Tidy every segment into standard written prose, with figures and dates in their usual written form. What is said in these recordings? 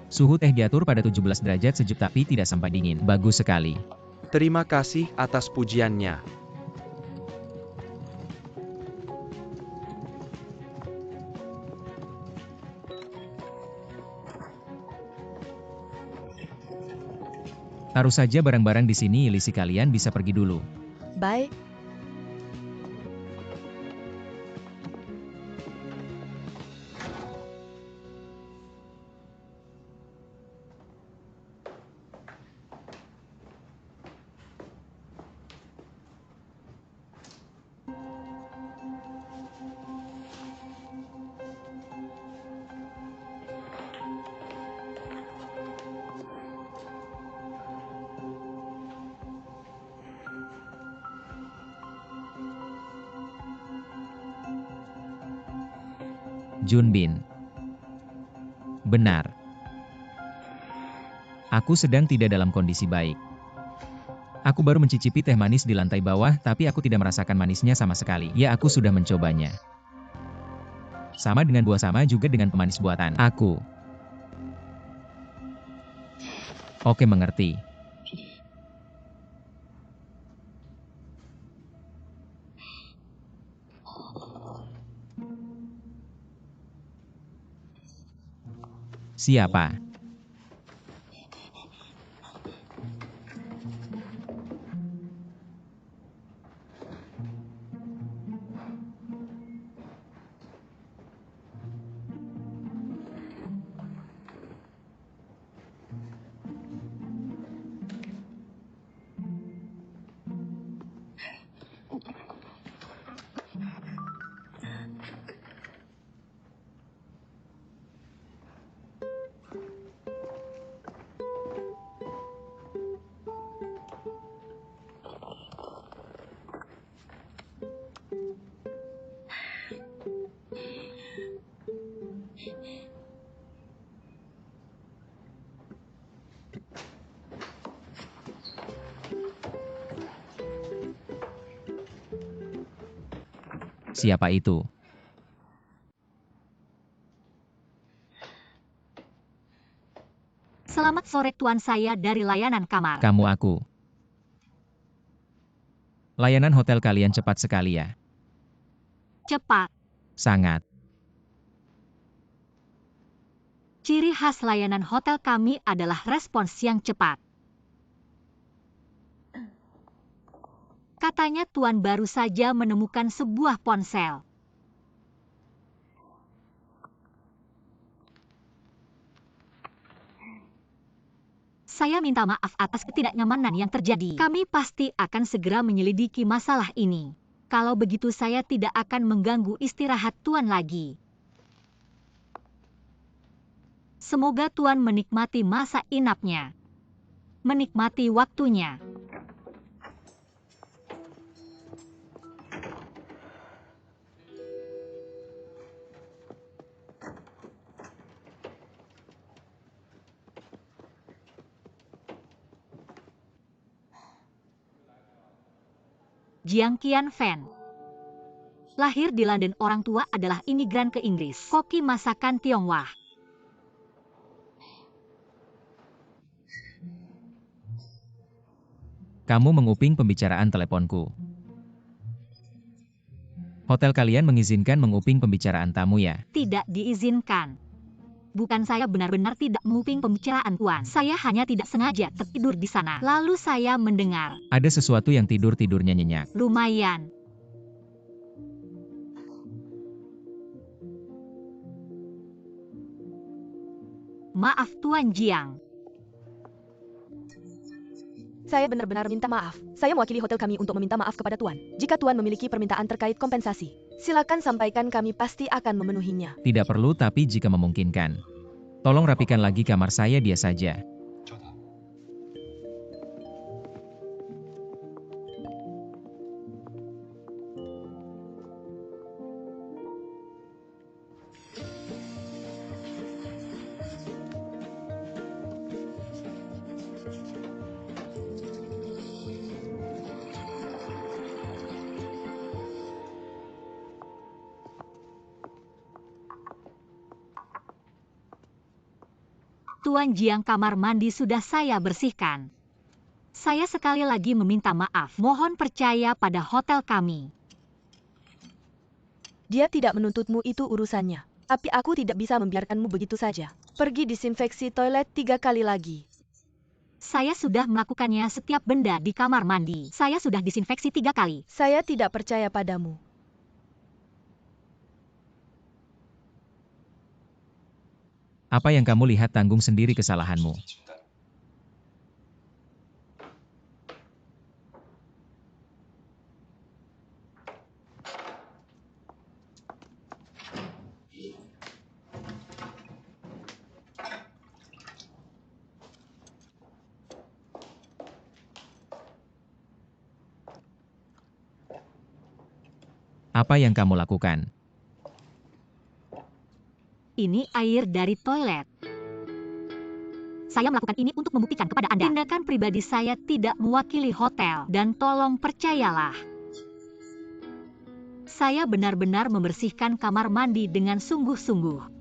Suhu teh diatur pada 17 derajat sejuk tapi tidak sampai dingin. Bagus sekali. Terima kasih atas pujiannya. Taruh saja barang-barang di sini, Lisi, kalian bisa pergi dulu. Baik. Junbin. Benar. Aku sedang tidak dalam kondisi baik. Aku baru mencicipi teh manis di lantai bawah, tapi aku tidak merasakan manisnya sama sekali. Ya, aku sudah mencobanya. Sama dengan buah, sama juga dengan pemanis buatan aku. Oke, mengerti. Siapa? Siapa itu? Selamat sore tuan, saya dari layanan kamar. Kamu aku. Layanan hotel kalian cepat sekali ya. Cepat. Sangat. Ciri khas layanan hotel kami adalah respons yang cepat. Katanya tuan baru saja menemukan sebuah ponsel. Saya minta maaf atas ketidaknyamanan yang terjadi. Kami pasti akan segera menyelidiki masalah ini. Kalau begitu saya tidak akan mengganggu istirahat tuan lagi. Semoga tuan menikmati masa inapnya. Menikmati waktunya. Jiang Qianfen. Lahir di London, orang tua adalah imigran ke Inggris. Koki masakan Tionghoa. Kamu menguping pembicaraan teleponku. Hotel kalian mengizinkan menguping pembicaraan tamu ya? Tidak diizinkan. Bukan saya benar-benar tidak menguping pembicaraan tuan. Saya hanya tidak sengaja tertidur di sana. Lalu saya mendengar. Ada sesuatu yang tidur-tidurnya nyenyak. Lumayan. Maaf Tuan Jiang. Saya benar-benar minta maaf. Saya mewakili hotel kami untuk meminta maaf kepada Tuan. Jika Tuan memiliki permintaan terkait kompensasi, silakan sampaikan, kami pasti akan memenuhinya. Tidak perlu, tapi jika memungkinkan. Tolong rapikan lagi kamar saya, dia saja. Tuan Jiang, kamar mandi sudah saya bersihkan. Saya sekali lagi meminta maaf. Mohon percaya pada hotel kami. Dia tidak menuntutmu, itu urusannya. Tapi aku tidak bisa membiarkanmu begitu saja. Pergi disinfeksi toilet 3 kali lagi. Saya sudah melakukannya setiap benda di kamar mandi. Saya sudah disinfeksi 3 kali. Saya tidak percaya padamu. Apa yang kamu lihat, tanggung sendiri kesalahanmu. Apa yang kamu lakukan? Ini air dari toilet. Saya melakukan ini untuk membuktikan kepada Anda. Tindakan pribadi saya tidak mewakili hotel. Dan tolong percayalah. Saya benar-benar membersihkan kamar mandi dengan sungguh-sungguh.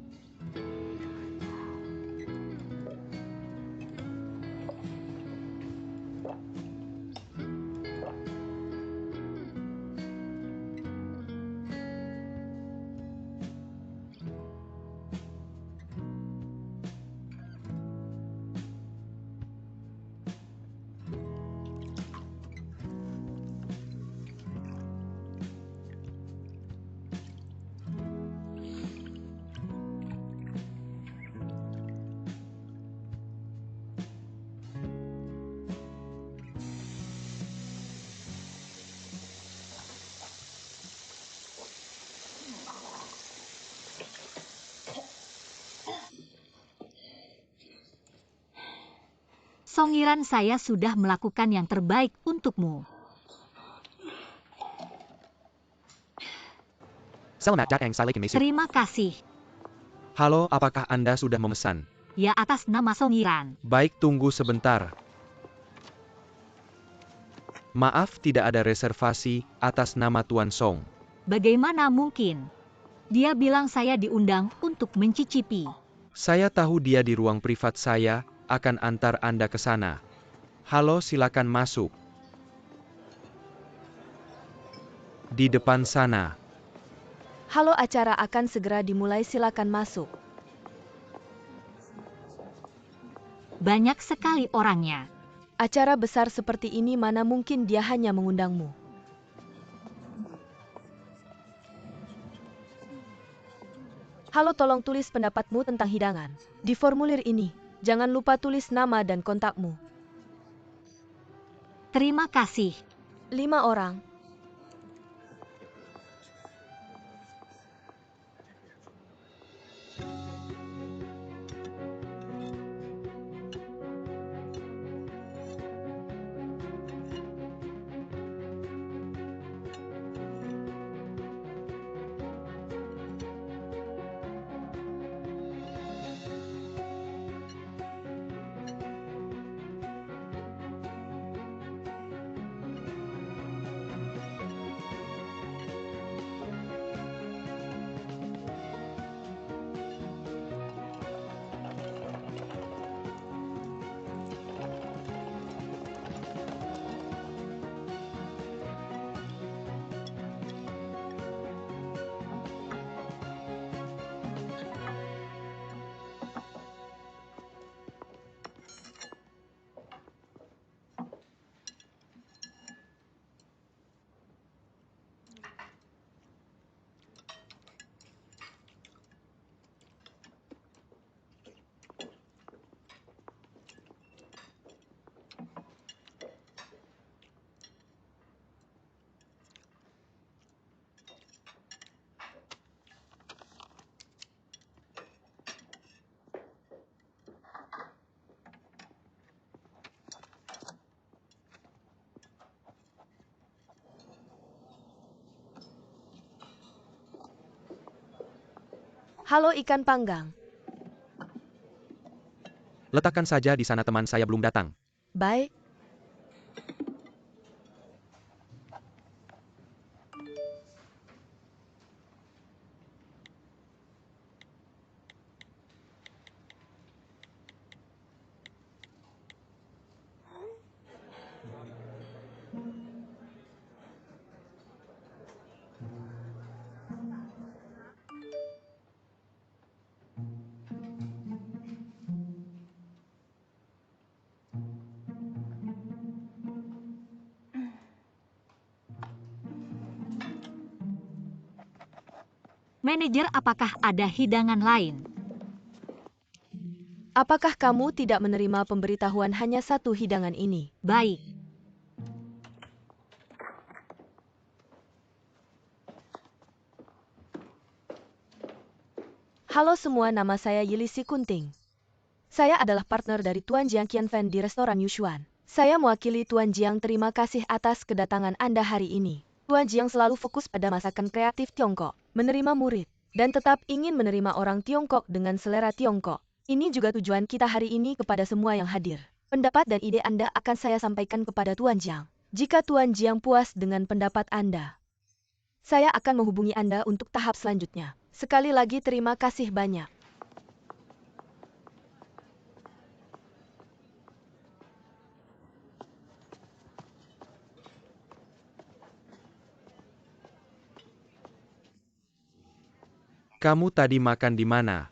Songiran, saya sudah melakukan yang terbaik untukmu. Selamat datang, saya Kim Mesut. Terima kasih. Halo, apakah Anda sudah memesan? Ya, atas nama Songiran. Baik, tunggu sebentar. Maaf, tidak ada reservasi atas nama Tuan Song. Bagaimana mungkin? Dia bilang saya diundang untuk mencicipi. Saya tahu dia di ruang privat saya, akan antar Anda ke sana. Halo, silakan masuk. Di depan sana. Halo, acara akan segera dimulai, silakan masuk. Banyak sekali orangnya. Acara besar seperti ini mana mungkin dia hanya mengundangmu. Halo, tolong tulis pendapatmu tentang hidangan. Di formulir ini, jangan lupa tulis nama dan kontakmu. Terima kasih. 5 orang. Halo, ikan panggang. Letakkan saja di sana, teman saya belum datang. Baik. Manajer, apakah ada hidangan lain? Apakah kamu tidak menerima pemberitahuan hanya satu hidangan ini? Baik. Halo semua, nama saya Yilisi Kunting. Saya adalah partner dari Tuan Jiang Qianfen di restoran Yushuan. Saya mewakili Tuan Jiang, terima kasih atas kedatangan Anda hari ini. Tuan Jiang selalu fokus pada masakan kreatif Tiongkok, menerima murid, dan tetap ingin menerima orang Tiongkok dengan selera Tiongkok. Ini juga tujuan kita hari ini kepada semua yang hadir. Pendapat dan ide Anda akan saya sampaikan kepada Tuan Jiang. Jika Tuan Jiang puas dengan pendapat Anda, saya akan menghubungi Anda untuk tahap selanjutnya. Sekali lagi terima kasih banyak. Kamu tadi makan di mana?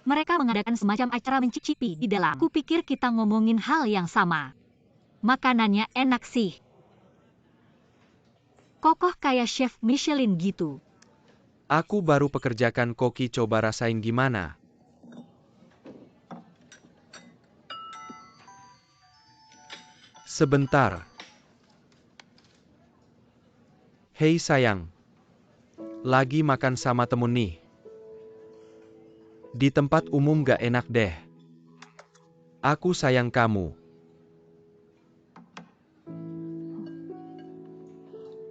Mereka mengadakan semacam acara mencicipi di dalam. Kupikir kita ngomongin hal yang sama. Makanannya enak sih. Kokoh kayak chef Michelin gitu. Aku baru pekerjakan koki, coba rasain gimana. Sebentar. Hei sayang. Lagi makan sama temen nih. Di tempat umum gak enak deh. Aku sayang kamu.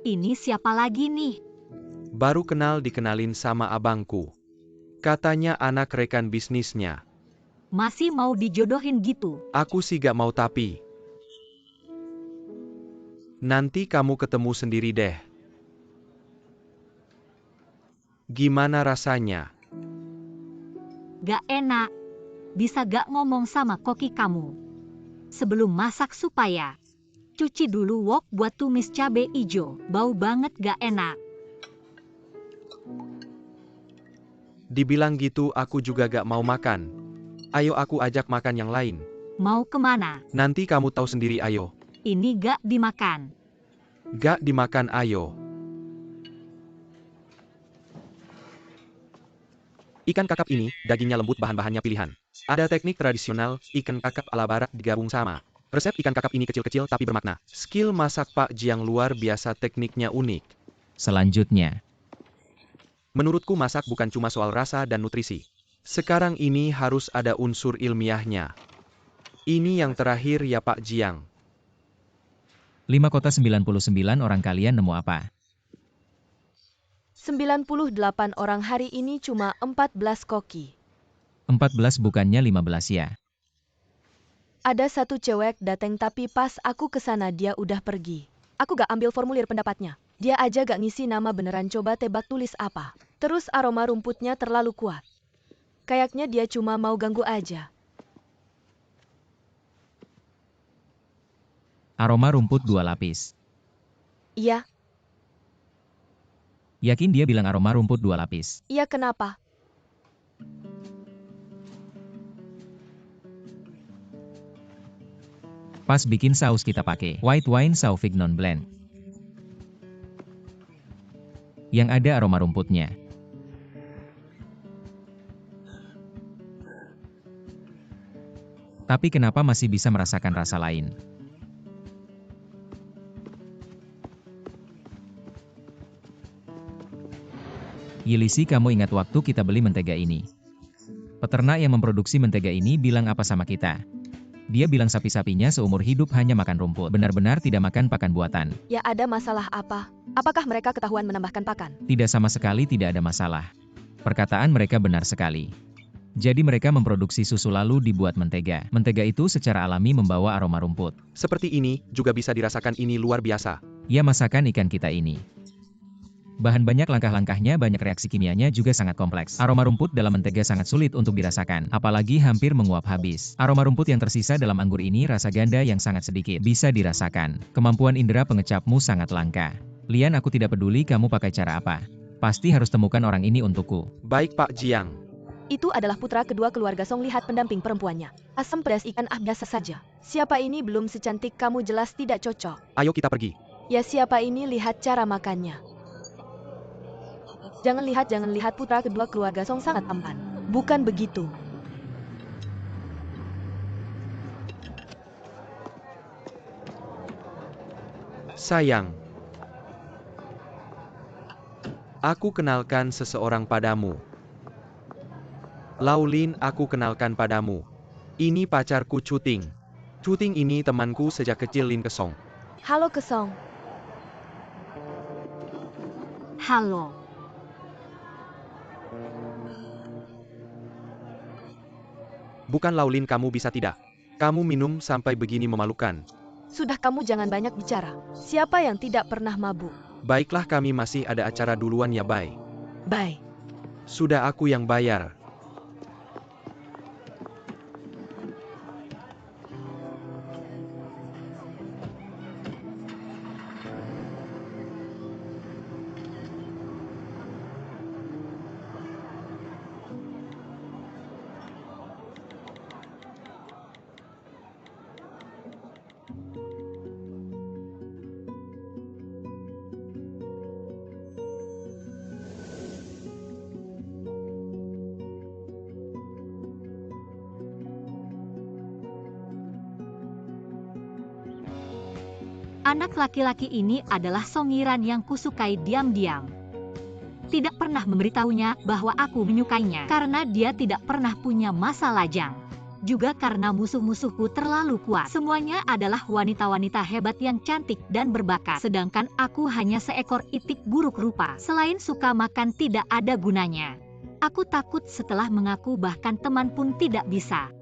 Ini siapa lagi nih? Baru kenal, dikenalin sama abangku. Katanya anak rekan bisnisnya. Masih mau dijodohin gitu? Aku sih gak mau, tapi nanti kamu ketemu sendiri deh. Gimana rasanya? Gak enak. Bisa gak ngomong sama koki kamu? Sebelum masak supaya cuci dulu wok buat tumis cabe ijo. Bau banget, gak enak. Dibilang gitu aku juga gak mau makan. Ayo aku ajak makan yang lain. Mau kemana? Nanti kamu tahu sendiri, ayo. Ini gak dimakan. Gak dimakan, ayo. Ikan kakap ini, dagingnya lembut, bahan-bahannya pilihan. Ada teknik tradisional, ikan kakap ala barat digabung sama resep ikan kakap ini, kecil-kecil tapi bermakna. Skill masak Pak Jiang luar biasa, tekniknya unik. Selanjutnya, Menurutku masak bukan cuma soal rasa dan nutrisi. Sekarang ini harus ada unsur ilmiahnya. Ini yang terakhir ya Pak Jiang. 5 kota 99 orang, kalian nemu apa? 98 orang, hari ini cuma 14 koki. 14 bukannya 15 ya? Ada satu cewek dateng tapi pas aku kesana dia udah pergi. Aku gak ambil formulir pendapatnya. Dia aja gak ngisi nama beneran, coba tebak tulis apa. Terus aroma rumputnya terlalu kuat. Kayaknya dia cuma mau ganggu aja. Aroma rumput 2 lapis. Iya, Yakin dia bilang aroma rumput 2 lapis? iya kenapa? Pas bikin saus kita pakai white wine Sauvignon blend. Yang ada aroma rumputnya. Tapi kenapa masih bisa merasakan rasa lain? Yilisi, kamu ingat waktu kita beli mentega ini? Peternak yang memproduksi mentega ini bilang apa sama kita? Dia bilang sapi-sapinya seumur hidup hanya makan rumput. Benar-benar tidak makan pakan buatan. Ya, ada masalah apa? Apakah mereka ketahuan menambahkan pakan? Tidak, sama sekali tidak ada masalah. Perkataan mereka benar sekali. Jadi mereka memproduksi susu lalu dibuat mentega. Mentega itu secara alami membawa aroma rumput. Seperti ini, juga bisa dirasakan, ini luar biasa. Ya, masakan ikan kita ini. Bahan banyak, langkah-langkahnya banyak, reaksi kimianya juga sangat kompleks. Aroma rumput dalam mentega sangat sulit untuk dirasakan, apalagi hampir menguap habis. Aroma rumput yang tersisa dalam anggur ini rasa ganda yang sangat sedikit bisa dirasakan. Kemampuan indera pengecapmu sangat langka. Lian, aku tidak peduli kamu pakai cara apa. Pasti harus temukan orang ini untukku. Baik Pak Jiang. Itu adalah putra kedua keluarga Song, lihat pendamping perempuannya. Asam pedas ikan biasa saja. Siapa ini belum secantik kamu, jelas tidak cocok. Ayo kita pergi. Ya siapa ini, lihat cara makannya. Jangan lihat putra kedua keluarga Song sangat tampan. Bukan begitu. Sayang. Aku kenalkan seseorang padamu. Laulin, aku kenalkan padamu. Ini pacarku Cuting. Cuting ini temanku sejak kecil, Lin Kesong. Halo Kesong. Halo. Bukan Laulin, kamu bisa tidak? Kamu minum sampai begini memalukan. Sudah, kamu jangan banyak bicara. Siapa yang tidak pernah mabuk? Baiklah, kami masih ada acara duluan ya, Bay. Bye. Sudah aku yang bayar. Anak laki-laki ini adalah Songiran yang kusukai diam-diam. Tidak pernah memberitahunya bahwa aku menyukainya karena dia tidak pernah punya masa lajang. Juga karena musuh-musuhku terlalu kuat. Semuanya adalah wanita-wanita hebat yang cantik dan berbakat. Sedangkan aku hanya seekor itik buruk rupa. Selain suka makan, tidak ada gunanya. Aku takut setelah mengaku bahkan teman pun tidak bisa.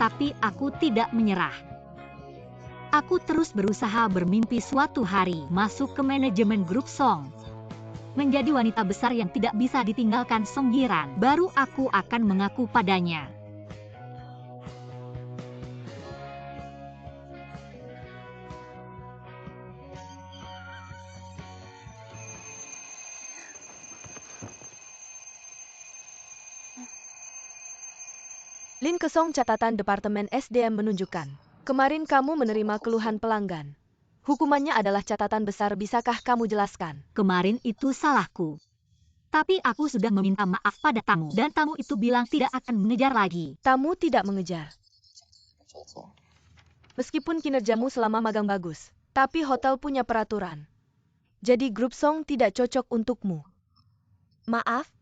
Tapi aku tidak menyerah. Aku terus berusaha bermimpi suatu hari masuk ke manajemen grup Song. Menjadi wanita besar yang tidak bisa ditinggalkan Songiran, baru aku akan mengaku padanya. Lin Kesong, catatan Departemen SDM menunjukkan. Kemarin kamu menerima keluhan pelanggan. Hukumannya adalah catatan besar, bisakah kamu jelaskan? Kemarin itu salahku. Tapi aku sudah meminta maaf pada tamu, dan tamu itu bilang tidak akan mengejar lagi. Tamu tidak mengejar. Meskipun kinerjamu selama magang bagus, tapi hotel punya peraturan. Jadi grup Song tidak cocok untukmu. Maaf?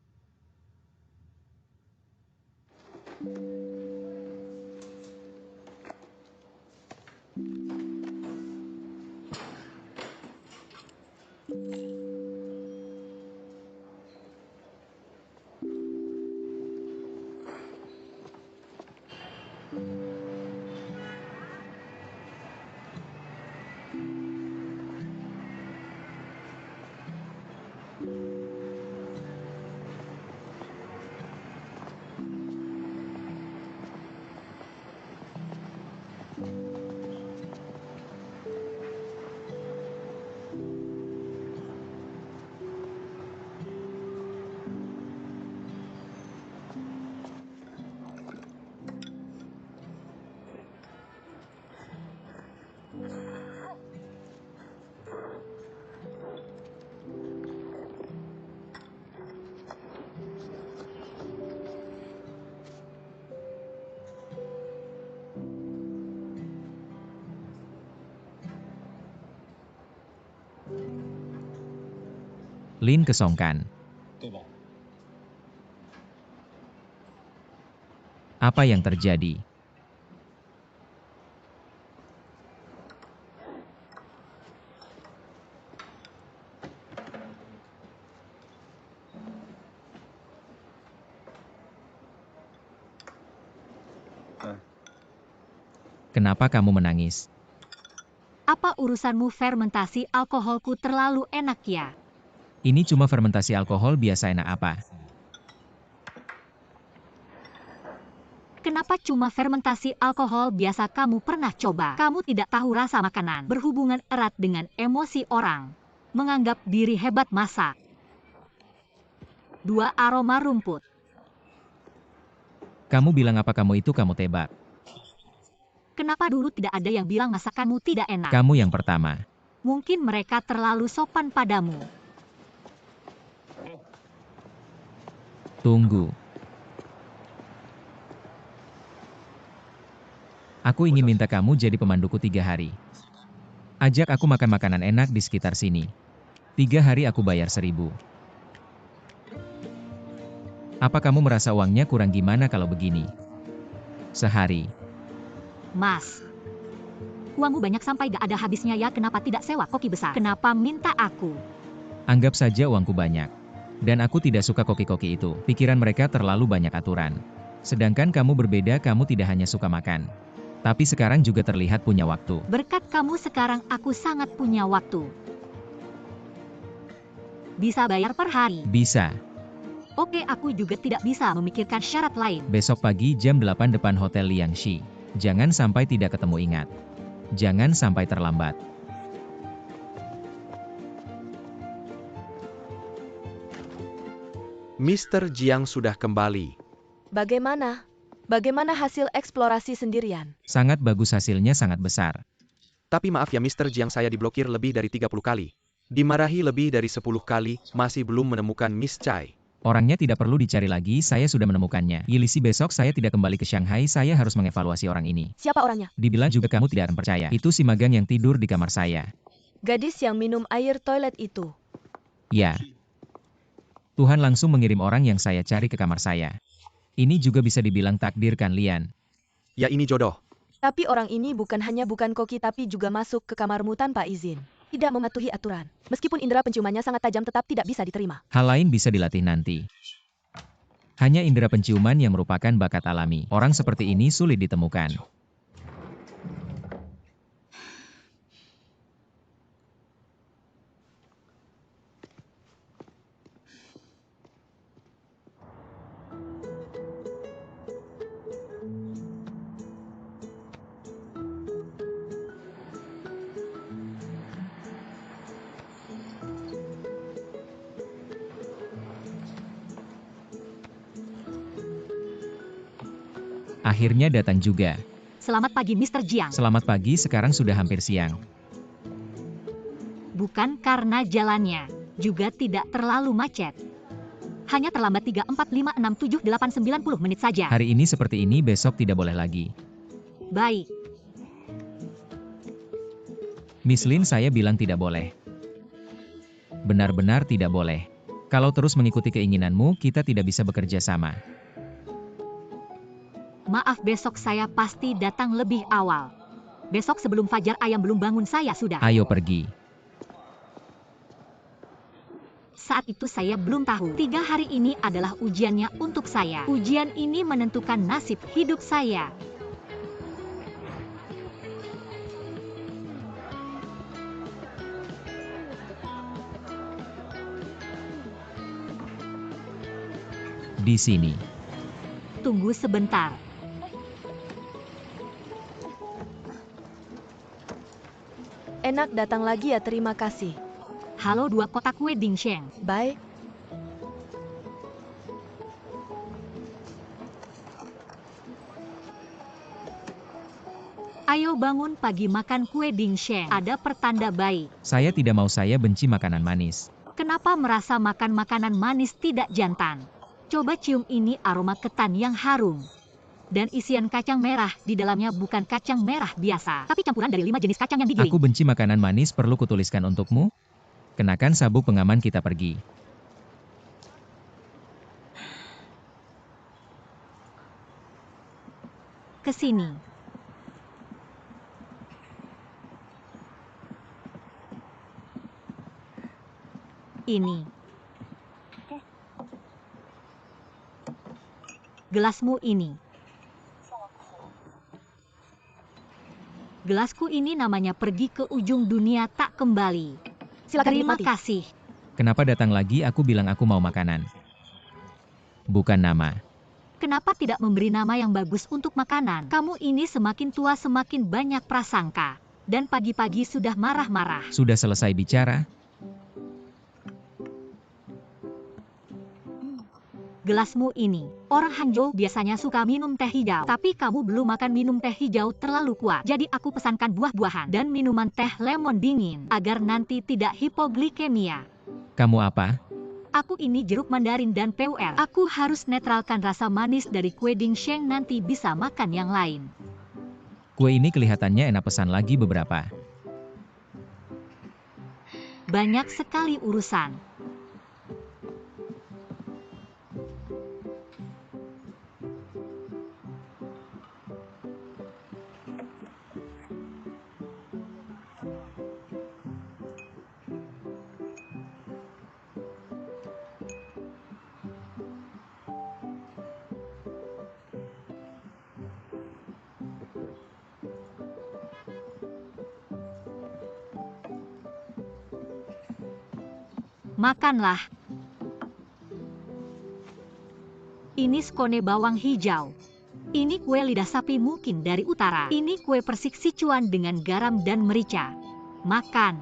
Lin kesongkan. Apa yang terjadi? Kenapa kamu menangis? Apa urusanmu fermentasi alkoholku terlalu enak ya? Ini cuma fermentasi alkohol biasa, enak apa? Kenapa cuma fermentasi alkohol biasa kamu pernah coba? Kamu tidak tahu rasa makanan, berhubungan erat dengan emosi orang, menganggap diri hebat masak. 2 aroma rumput. Kamu bilang apa kamu tebak? Kenapa dulu tidak ada yang bilang masakanmu tidak enak? Kamu yang pertama. Mungkin mereka terlalu sopan padamu. Tunggu. Aku ingin minta kamu jadi pemanduku 3 hari. Ajak aku makan makanan enak di sekitar sini. 3 hari aku bayar 1.000. Apa kamu merasa uangnya kurang? Gimana kalau begini? Sehari. Mas, uangmu banyak sampai gak ada habisnya ya. Kenapa tidak sewa koki besar? Kenapa minta aku? Anggap saja uangku banyak. Dan aku tidak suka koki-koki itu. Pikiran mereka terlalu banyak aturan. Sedangkan kamu berbeda, kamu tidak hanya suka makan. Tapi sekarang juga terlihat punya waktu. Berkat kamu sekarang aku sangat punya waktu. Bisa bayar per hari? Bisa. Oke, aku juga tidak bisa memikirkan syarat lain. Besok pagi jam 8 depan Hotel Liangxi. Jangan sampai tidak ketemu, ingat. Jangan sampai terlambat. Mr. Jiang sudah kembali. Bagaimana? Bagaimana hasil eksplorasi sendirian? Sangat bagus, hasilnya sangat besar. Tapi maaf ya Mr. Jiang, saya diblokir lebih dari 30 kali. Dimarahi lebih dari 10 kali, masih belum menemukan Miss Chai. Orangnya tidak perlu dicari lagi, saya sudah menemukannya. Yilisi, besok saya tidak kembali ke Shanghai, saya harus mengevaluasi orang ini. Siapa orangnya? Dibilang juga kamu tidak akan percaya. Itu si magang yang tidur di kamar saya. Gadis yang minum air toilet itu. Ya. Tuhan langsung mengirim orang yang saya cari ke kamar saya. Ini juga bisa dibilang takdir kan, Lian? Ya, ini jodoh. Tapi orang ini bukan koki tapi juga masuk ke kamarmu tanpa izin. Tidak mematuhi aturan. Meskipun indera penciumannya sangat tajam tetap tidak bisa diterima. Hal lain bisa dilatih nanti. Hanya indera penciuman yang merupakan bakat alami. Orang seperti ini sulit ditemukan. Akhirnya datang juga. Selamat pagi Mr. Jiang. Selamat pagi, sekarang sudah hampir siang. Bukan karena jalannya, juga tidak terlalu macet. Hanya terlambat 3, 4, 5, 6, 7, 8, 90 menit saja. Hari ini seperti ini, besok tidak boleh lagi. Baik. Miss Lin, saya bilang tidak boleh. Benar-benar tidak boleh. Kalau terus mengikuti keinginanmu, kita tidak bisa bekerja sama. Maaf, besok saya pasti datang lebih awal. Besok sebelum fajar ayam belum bangun saya sudah. Ayo pergi. Saat itu saya belum tahu. 3 hari ini adalah ujiannya untuk saya. Ujian ini menentukan nasib hidup saya. Di sini. Tunggu sebentar. Enak, datang lagi ya, terima kasih. Halo, 2 kotak kue Dingsheng. Bye. Ayo bangun pagi makan kue Dingsheng. Ada pertanda baik. Saya tidak mau, saya benci makanan manis. Kenapa merasa makan makanan manis tidak jantan? Coba cium ini, aroma ketan yang harum. Dan isian kacang merah di dalamnya bukan kacang merah biasa, tapi campuran dari 5 jenis kacang yang digiling. Aku benci makanan manis, perlu kutuliskan untukmu? Kenakan sabuk pengaman kita pergi. Ke sini. Ini. Gelasmu ini. Gelasku ini namanya pergi ke ujung dunia tak kembali. Silakan Terima dinikmati. kasih. Kenapa datang lagi? Aku bilang aku mau makanan. Bukan nama. Kenapa tidak memberi nama yang bagus untuk makanan? Kamu ini semakin tua semakin banyak prasangka. Dan pagi-pagi sudah marah-marah. Sudah selesai bicara? Gelasmu ini. Orang Hangzhou biasanya suka minum teh hijau. Tapi kamu belum makan minum teh hijau terlalu kuat. Jadi aku pesankan buah-buahan dan minuman teh lemon dingin. Agar nanti tidak hipoglikemia. Kamu apa? Aku ini jeruk mandarin dan PUL. Aku harus netralkan rasa manis dari kue Dingsheng nanti bisa makan yang lain. Kue ini kelihatannya enak, pesan lagi beberapa. Banyak sekali urusan. Makanlah. Ini skone bawang hijau. Ini kue lidah sapi mungkin dari utara. Ini kue persik Sichuan dengan garam dan merica. Makan.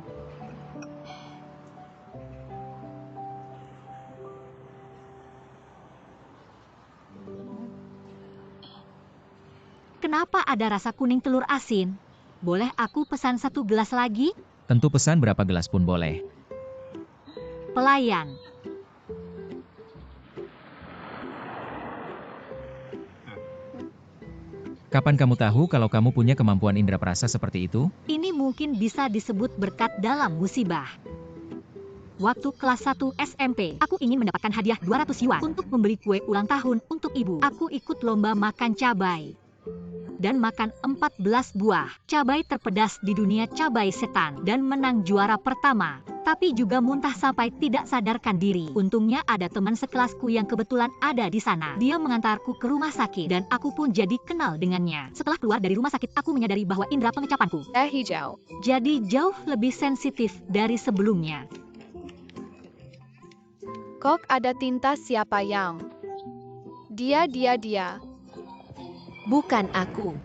Kenapa ada rasa kuning telur asin? Boleh aku pesan 1 gelas lagi? Tentu, pesan berapa gelas pun boleh. Pelayan. Kapan kamu tahu kalau kamu punya kemampuan indera perasa seperti itu? Ini mungkin bisa disebut berkat dalam musibah. Waktu kelas 1 SMP, aku ingin mendapatkan hadiah 200 yuan untuk membeli kue ulang tahun untuk ibu. Aku ikut lomba makan cabai. Dan makan 14 buah cabai terpedas di dunia cabai setan dan menang juara pertama. Tapi juga muntah sampai tidak sadarkan diri. Untungnya ada teman sekelasku yang kebetulan ada di sana. Dia mengantarku ke rumah sakit dan aku pun jadi kenal dengannya. Setelah keluar dari rumah sakit, aku menyadari bahwa indera pengecapanku Teh hijau. jadi jauh lebih sensitif dari sebelumnya. Kok ada tinta siapa yang? Dia. Bukan aku.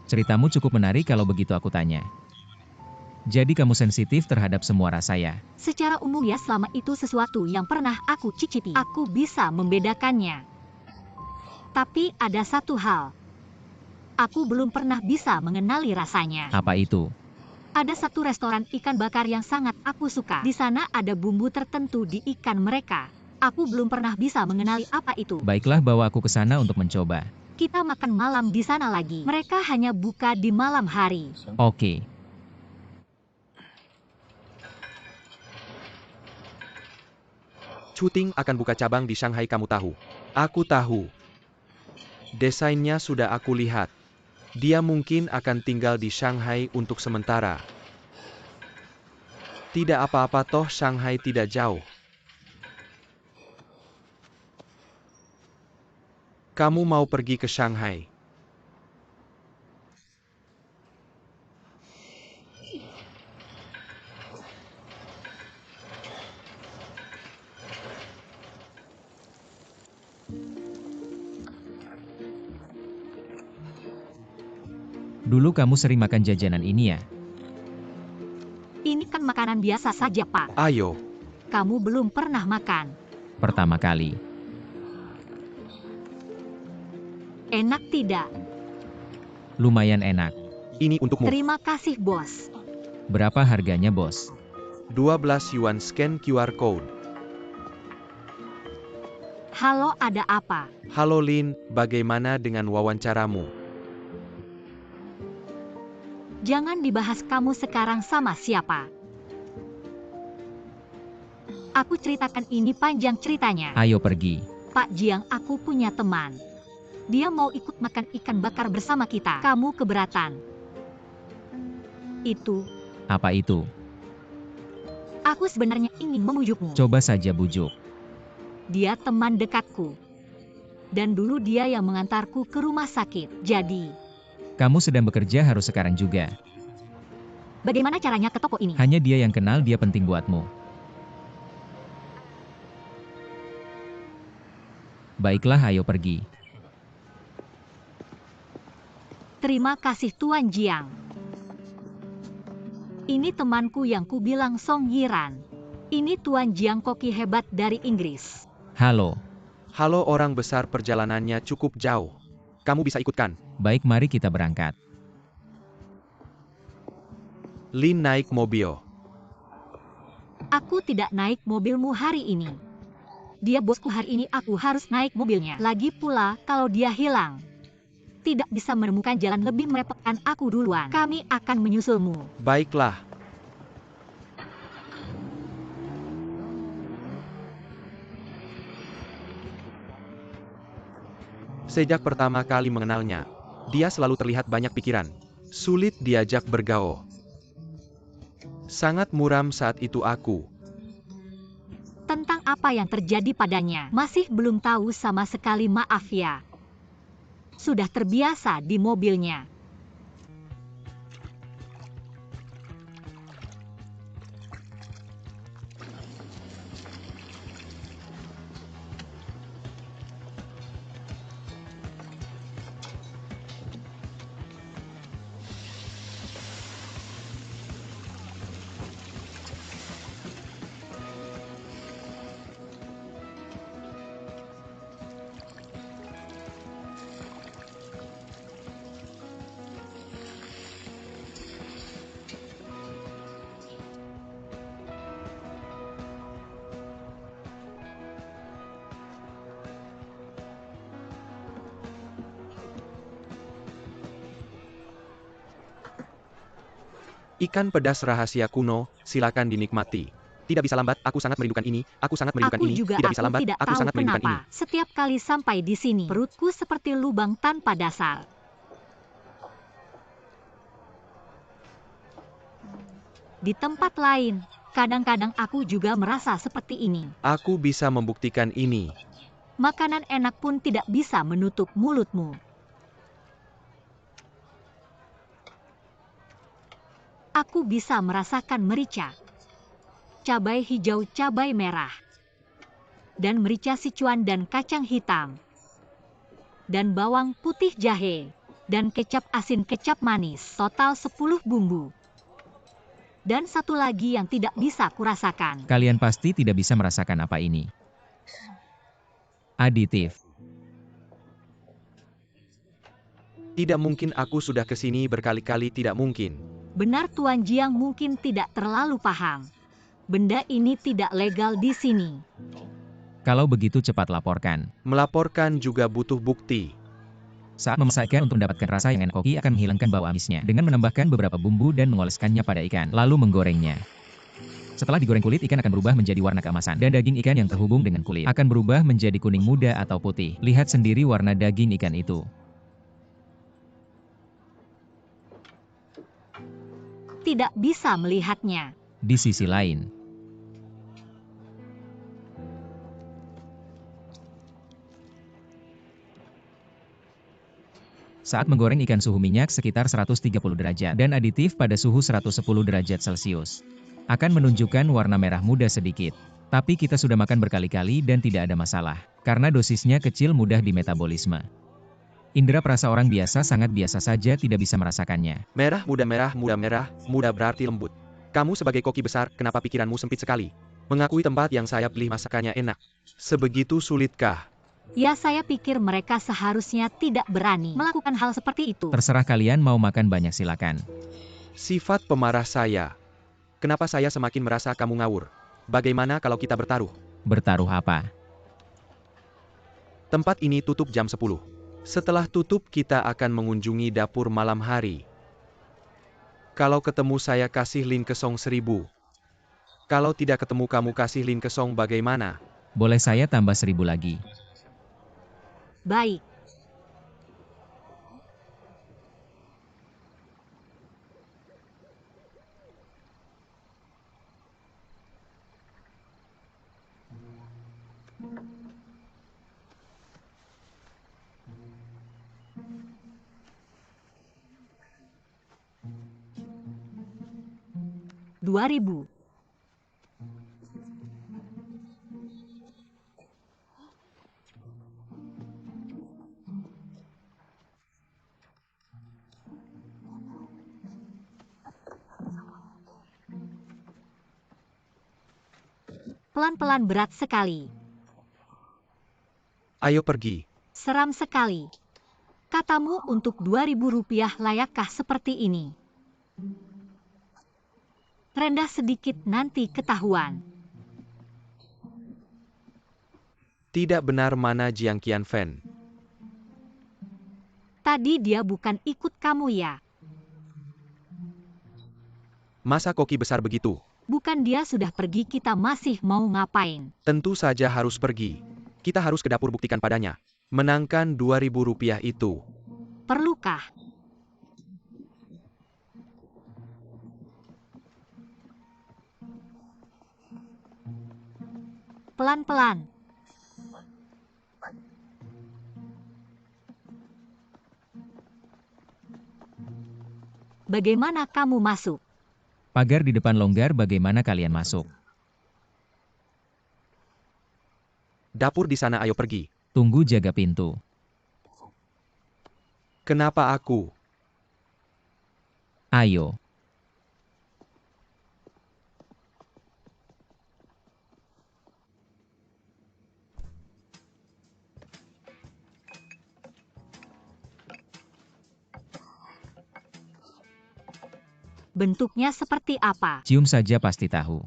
Ceritamu cukup menarik kalau begitu, aku tanya. Jadi kamu sensitif terhadap semua rasa ya? Secara umum ya, selama itu sesuatu yang pernah aku cicipi. Aku bisa membedakannya. Tapi ada satu hal. Aku belum pernah bisa mengenali rasanya. Apa itu? Ada satu restoran ikan bakar yang sangat aku suka. Di sana ada bumbu tertentu di ikan mereka. Aku belum pernah bisa mengenali apa itu. Baiklah, bawa aku ke sana untuk mencoba. Kita makan malam di sana lagi. Mereka hanya buka di malam hari. Oke. Cuting akan buka cabang di Shanghai, kamu tahu. Aku tahu. Desainnya sudah aku lihat. Dia mungkin akan tinggal di Shanghai untuk sementara. Tidak apa-apa toh, Shanghai tidak jauh. Kamu mau pergi ke Shanghai? Dulu kamu sering makan jajanan ini ya? Ini kan makanan biasa saja, Pak. Ayo. Kamu belum pernah makan. Pertama kali. Enak tidak? Lumayan enak. Ini untukmu. Terima kasih, bos. Berapa harganya, bos? 12 yuan, scan QR code. Halo, ada apa? Halo Lin, bagaimana dengan wawancaramu? Jangan dibahas kamu sekarang sama siapa. Aku ceritakan ini panjang ceritanya. Ayo pergi. Pak Jiang, aku punya teman. Dia mau ikut makan ikan bakar bersama kita. Kamu keberatan? Itu. Apa itu? Aku sebenarnya ingin membujukmu. Coba saja bujuk. Dia teman dekatku. Dan dulu dia yang mengantarku ke rumah sakit. Jadi, Kamu sedang bekerja harus sekarang juga. bagaimana caranya ke toko ini? Hanya dia yang kenal dia penting buatmu. Baiklah, ayo pergi. Terima kasih Tuan Jiang. Ini temanku yang kubilang Song Yiran. Ini Tuan Jiang, koki hebat dari Inggris. Halo. Halo, orang besar, perjalanannya cukup jauh. Kamu bisa ikutkan. Baik, mari kita berangkat. Lin naik mobil. Aku tidak naik mobilmu hari ini. Dia bosku hari ini, aku harus naik mobilnya. Lagi pula, kalau dia hilang, tidak bisa menemukan jalan, lebih merepotkan aku duluan. Kami akan menyusulmu. Baiklah. Sejak pertama kali mengenalnya, dia selalu terlihat banyak pikiran. Sulit diajak bergaul. Sangat muram saat itu aku. Tentang apa yang terjadi padanya, masih belum tahu sama sekali, maaf ya. Sudah terbiasa di mobilnya. Ikan pedas rahasia kuno, silakan dinikmati. Tidak bisa lambat, aku sangat merindukan ini, aku sangat merindukan Aku ini, juga, tidak bisa lambat, tidak aku tahu sangat merindukan ini. kenapa. Setiap kali sampai di sini, perutku seperti lubang tanpa dasar. Di tempat lain, kadang-kadang aku juga merasa seperti ini. Aku bisa membuktikan ini. Makanan enak pun tidak bisa menutup mulutmu. Aku bisa merasakan merica, cabai hijau, cabai merah, dan merica Sichuan dan kacang hitam, dan bawang putih, jahe, dan kecap asin, kecap manis, total 10 bumbu. Dan satu lagi yang tidak bisa kurasakan. Kalian pasti tidak bisa merasakan apa ini. Aditif. Tidak mungkin, aku sudah kesini berkali-kali, tidak mungkin. Benar, Tuan Jiang mungkin tidak terlalu paham. Benda ini tidak legal di sini. Kalau begitu cepat laporkan. Melaporkan juga butuh bukti. Saat memasak ikan untuk mendapatkan rasa yang enak, koki akan menghilangkan bau amisnya dengan menambahkan beberapa bumbu dan mengoleskannya pada ikan, lalu menggorengnya. Setelah digoreng, kulit ikan akan berubah menjadi warna keemasan, dan daging ikan yang terhubung dengan kulit akan berubah menjadi kuning muda atau putih. Lihat sendiri warna daging ikan itu. Tidak bisa melihatnya. Di sisi lain, saat menggoreng ikan, suhu minyak sekitar 130 derajat dan aditif pada suhu 110 derajat Celcius akan menunjukkan warna merah muda sedikit. Tapi kita sudah makan berkali-kali dan tidak ada masalah, karena dosisnya kecil, mudah dimetabolisme. Indera perasa orang biasa sangat biasa saja tidak bisa merasakannya. Merah muda, merah muda, merah muda berarti lembut. Kamu sebagai koki besar, kenapa pikiranmu sempit sekali? Mengakui tempat yang saya pilih masakannya enak. Sebegitu sulitkah? Ya, saya pikir mereka seharusnya tidak berani melakukan hal seperti itu. Terserah kalian mau makan banyak, silakan. Sifat pemarah saya. Kenapa saya semakin merasa kamu ngawur? Bagaimana kalau kita bertaruh? Bertaruh apa? Tempat ini tutup jam 10. Setelah tutup kita akan mengunjungi dapur malam hari. Kalau ketemu saya kasih link ke Song 1000. Kalau tidak ketemu kamu kasih Lin Kesong bagaimana? Boleh saya tambah 1000 lagi? Baik. Rp2.000. Pelan-pelan berat sekali. Ayo pergi. Seram sekali. Katamu untuk Rp2.000 layakkah seperti ini? Rendah sedikit nanti ketahuan. Tidak benar mana Jiang Qianfen. Tadi dia bukan ikut kamu ya? Masa koki besar begitu? Bukan dia sudah pergi, kita masih mau ngapain? Tentu saja harus pergi. Kita harus ke dapur buktikan padanya. Menangkan Rp2.000 itu. Perlukah? Pelan-pelan. Bagaimana kamu masuk? Pagar di depan longgar, bagaimana kalian masuk? Dapur di sana, ayo pergi. Tunggu, jaga pintu. Kenapa aku? Ayo. Bentuknya seperti apa? Cium saja pasti tahu.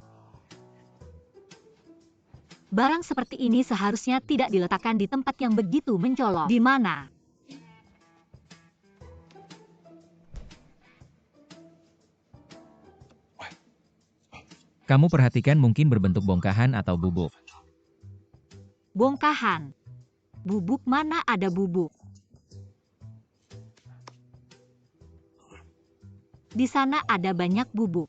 Barang seperti ini seharusnya tidak diletakkan di tempat yang begitu mencolok. Di mana? Kamu perhatikan, mungkin berbentuk bongkahan atau bubuk. Bongkahan. Bubuk, mana ada bubuk? Di sana ada banyak bubuk.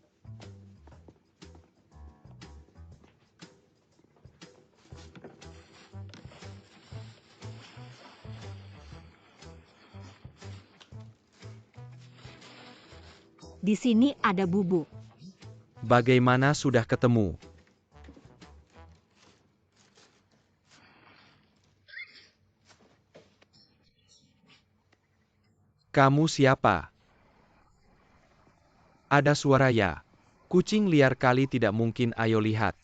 Di sini ada bubuk. Bagaimana sudah ketemu? Kamu siapa? Ada suara ya. Kucing liar kali, tidak mungkin, ayo lihat.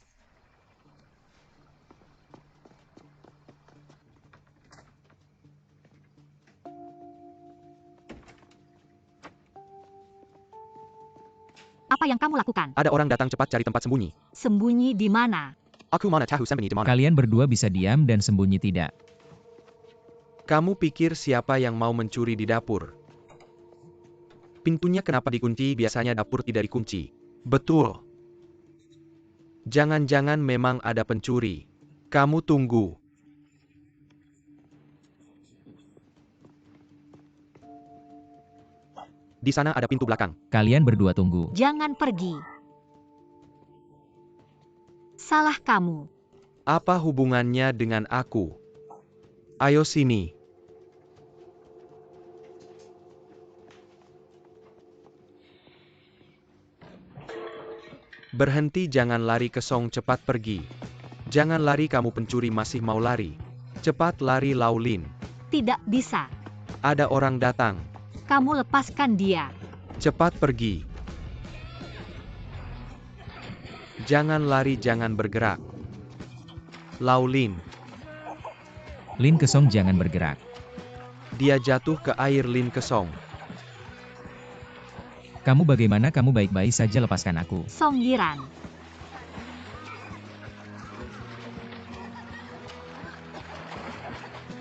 Apa yang kamu lakukan? Ada orang datang, cepat cari tempat sembunyi. Sembunyi di mana? Aku mana tahu sembunyi di mana. Kalian berdua bisa diam dan sembunyi tidak. Kamu pikir siapa yang mau mencuri di dapur? Pintunya kenapa dikunci? Biasanya dapur tidak dikunci. Betul. Jangan-jangan memang ada pencuri. Kamu tunggu. Di sana ada pintu belakang. Kalian berdua tunggu. Jangan pergi. Salah kamu. Apa hubungannya dengan aku? Ayo sini. Berhenti, jangan lari, Kesong, cepat pergi. Jangan lari, kamu pencuri, masih mau lari. Cepat lari, Laulin. Tidak bisa. Ada orang datang. Kamu lepaskan dia. Cepat pergi. Jangan lari, jangan bergerak. Laulin. Lin Kesong, jangan bergerak. Dia jatuh ke air, Lin Kesong. Kamu bagaimana? Kamu baik-baik saja, lepaskan aku. Song Yiran.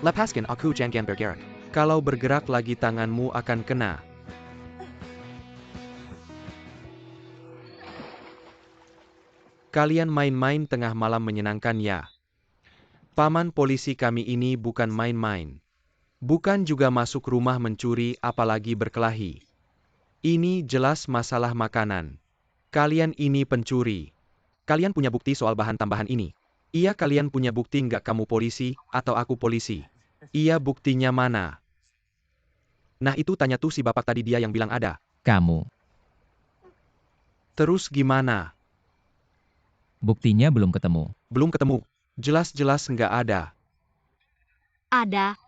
Lepaskan aku, jangan bergerak. Kalau bergerak lagi tanganmu akan kena. Kalian main-main tengah malam menyenangkan ya? Paman polisi kami ini bukan main-main. Bukan juga masuk rumah mencuri apalagi berkelahi. Ini jelas masalah makanan. Kalian ini pencuri. Kalian punya bukti soal bahan tambahan ini? Iya, kalian punya bukti nggak kamu polisi, atau aku polisi? Iya, buktinya mana? Nah itu tanya tuh si bapak tadi, dia yang bilang ada. Kamu. Terus gimana? Buktinya belum ketemu. Belum ketemu. Jelas-jelas nggak ada. Ada.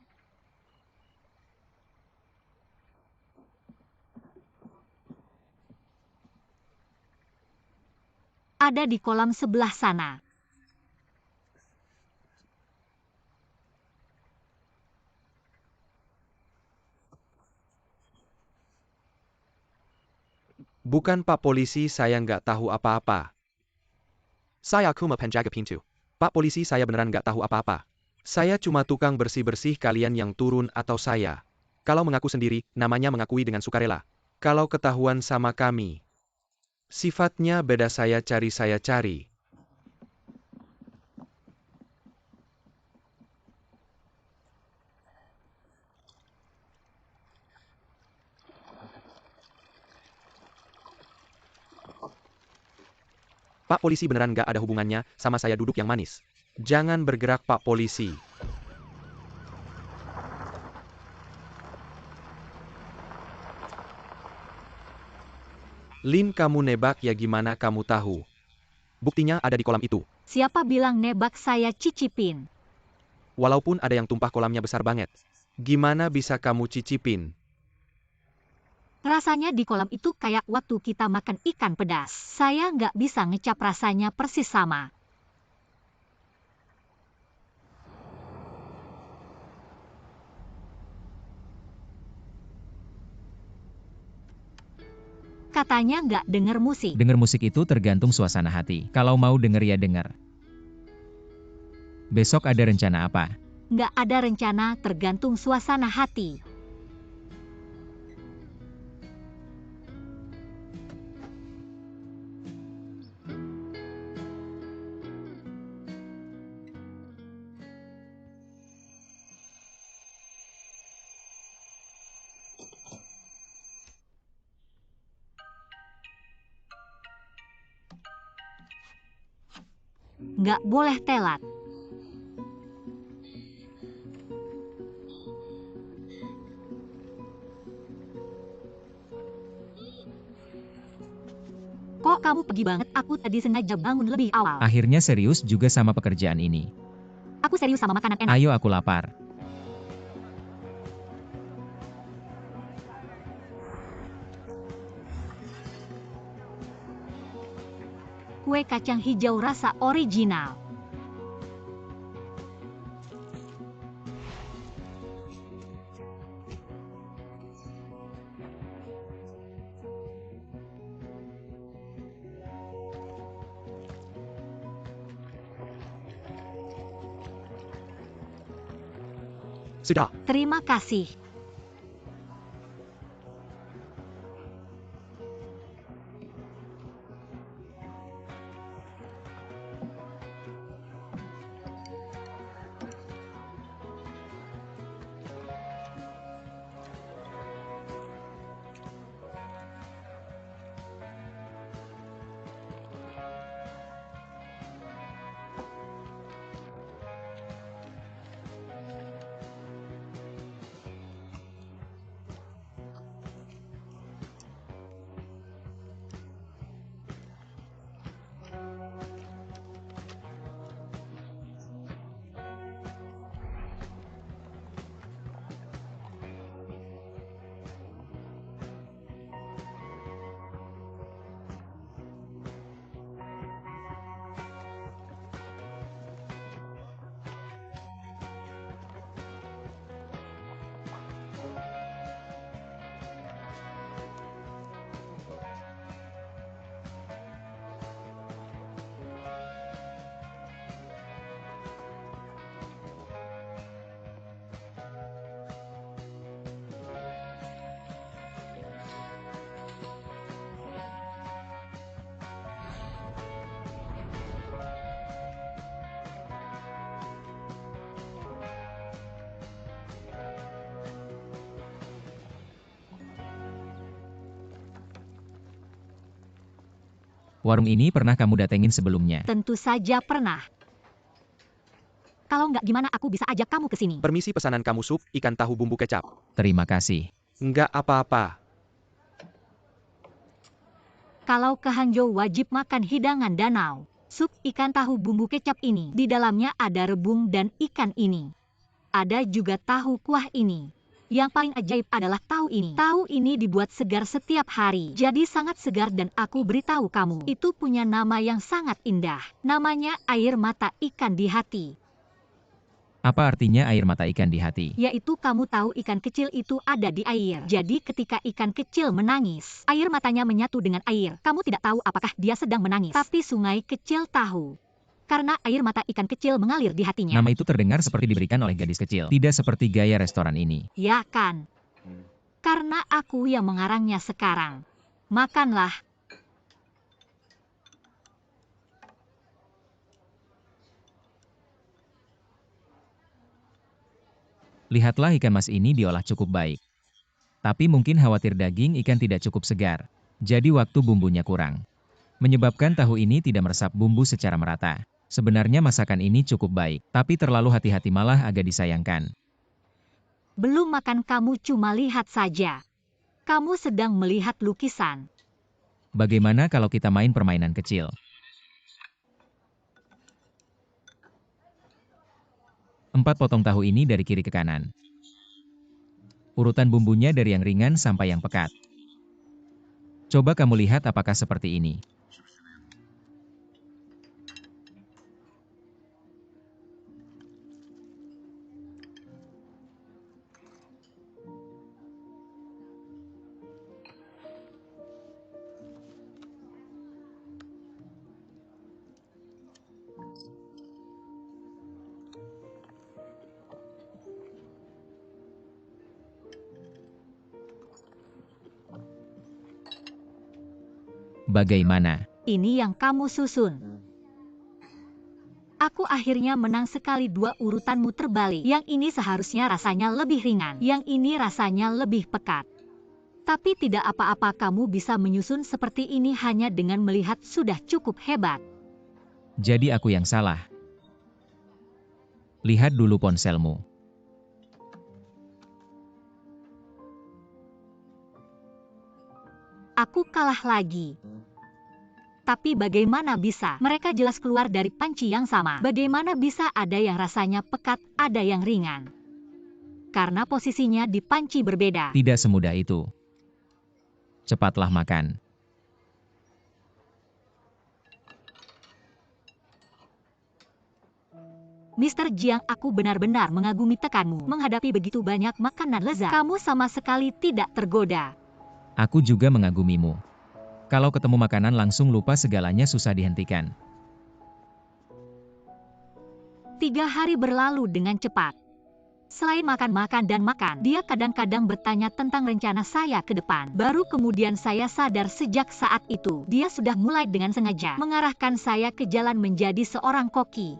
Ada di kolam sebelah sana. Bukan Pak Polisi, saya nggak tahu apa-apa. Saya cuma penjaga pintu. Pak Polisi, saya beneran nggak tahu apa-apa. Saya cuma tukang bersih-bersih, kalian yang turun atau saya. Kalau mengaku sendiri, namanya mengakui dengan sukarela. Kalau ketahuan sama kami, sifatnya beda, saya cari. Pak Polisi beneran nggak ada hubungannya sama saya duduk yang manis. Jangan bergerak Pak Polisi. Lin, kamu nebak ya, gimana kamu tahu? Buktinya ada di kolam itu. Siapa bilang nebak, saya cicipin. Walaupun ada yang tumpah, kolamnya besar banget. Gimana bisa kamu cicipin? Rasanya di kolam itu kayak waktu kita makan ikan pedas. Saya nggak bisa ngecap, rasanya persis sama. Katanya nggak denger musik. Dengar musik itu tergantung suasana hati. Kalau mau denger ya denger. Besok ada rencana apa? Nggak ada rencana, tergantung suasana hati. Nggak boleh telat. Kok kamu pergi banget? Aku tadi sengaja bangun lebih awal. Akhirnya serius juga sama pekerjaan ini. Aku serius sama makanan enak. Ayo, aku lapar. Kue kacang hijau rasa original. Sudah. Terima kasih. Warung ini pernah kamu datengin sebelumnya? Tentu saja pernah. Kalau nggak gimana aku bisa ajak kamu ke sini? Permisi, pesanan kamu sup ikan tahu bumbu kecap. Terima kasih. Nggak apa-apa. Kalau ke Hangzhou wajib makan hidangan danau. Sup ikan tahu bumbu kecap ini. Di dalamnya ada rebung dan ikan ini. Ada juga tahu kuah ini. Yang paling ajaib adalah tahu ini. Tahu ini dibuat segar setiap hari. Jadi sangat segar dan aku beritahu kamu. Itu punya nama yang sangat indah. Namanya air mata ikan di hati. Apa artinya air mata ikan di hati? Yaitu kamu tahu ikan kecil itu ada di air. Jadi ketika ikan kecil menangis, air matanya menyatu dengan air. Kamu tidak tahu apakah dia sedang menangis. Tapi sungai kecil tahu. Karena air mata ikan kecil mengalir di hatinya. Nama itu terdengar seperti diberikan oleh gadis kecil. Tidak seperti gaya restoran ini. Ya kan? Karena aku yang mengarangnya sekarang. Makanlah. Lihatlah ikan mas ini diolah cukup baik. Tapi mungkin khawatir daging ikan tidak cukup segar. Jadi waktu bumbunya kurang. Menyebabkan tahu ini tidak meresap bumbu secara merata. Sebenarnya masakan ini cukup baik, tapi terlalu hati-hati malah agak disayangkan. Belum makan kamu cuma lihat saja. Kamu sedang melihat lukisan. Bagaimana kalau kita main permainan kecil? Empat potong tahu ini dari kiri ke kanan. Urutan bumbunya dari yang ringan sampai yang pekat. Coba kamu lihat apakah seperti ini. Bagaimana? Ini yang kamu susun. Aku akhirnya menang sekali. Dua urutanmu terbalik. Yang ini seharusnya rasanya lebih ringan. Yang ini rasanya lebih pekat. Tapi tidak apa-apa, kamu bisa menyusun seperti ini hanya dengan melihat sudah cukup hebat. Jadi aku yang salah. Lihat dulu ponselmu. Aku kalah lagi. Tapi bagaimana bisa? Mereka jelas keluar dari panci yang sama. Bagaimana bisa ada yang rasanya pekat, ada yang ringan? Karena posisinya di panci berbeda. Tidak semudah itu. Cepatlah makan. Mr. Jiang, aku benar-benar mengagumi tekanmu. Menghadapi begitu banyak makanan lezat, kamu sama sekali tidak tergoda. Aku juga mengagumimu. Kalau ketemu makanan langsung lupa segalanya, susah dihentikan. 3 hari berlalu dengan cepat. Selain makan dan makan, dia kadang-kadang bertanya tentang rencana saya ke depan. Baru kemudian saya sadar sejak saat itu, dia sudah mulai dengan sengaja mengarahkan saya ke jalan menjadi seorang koki.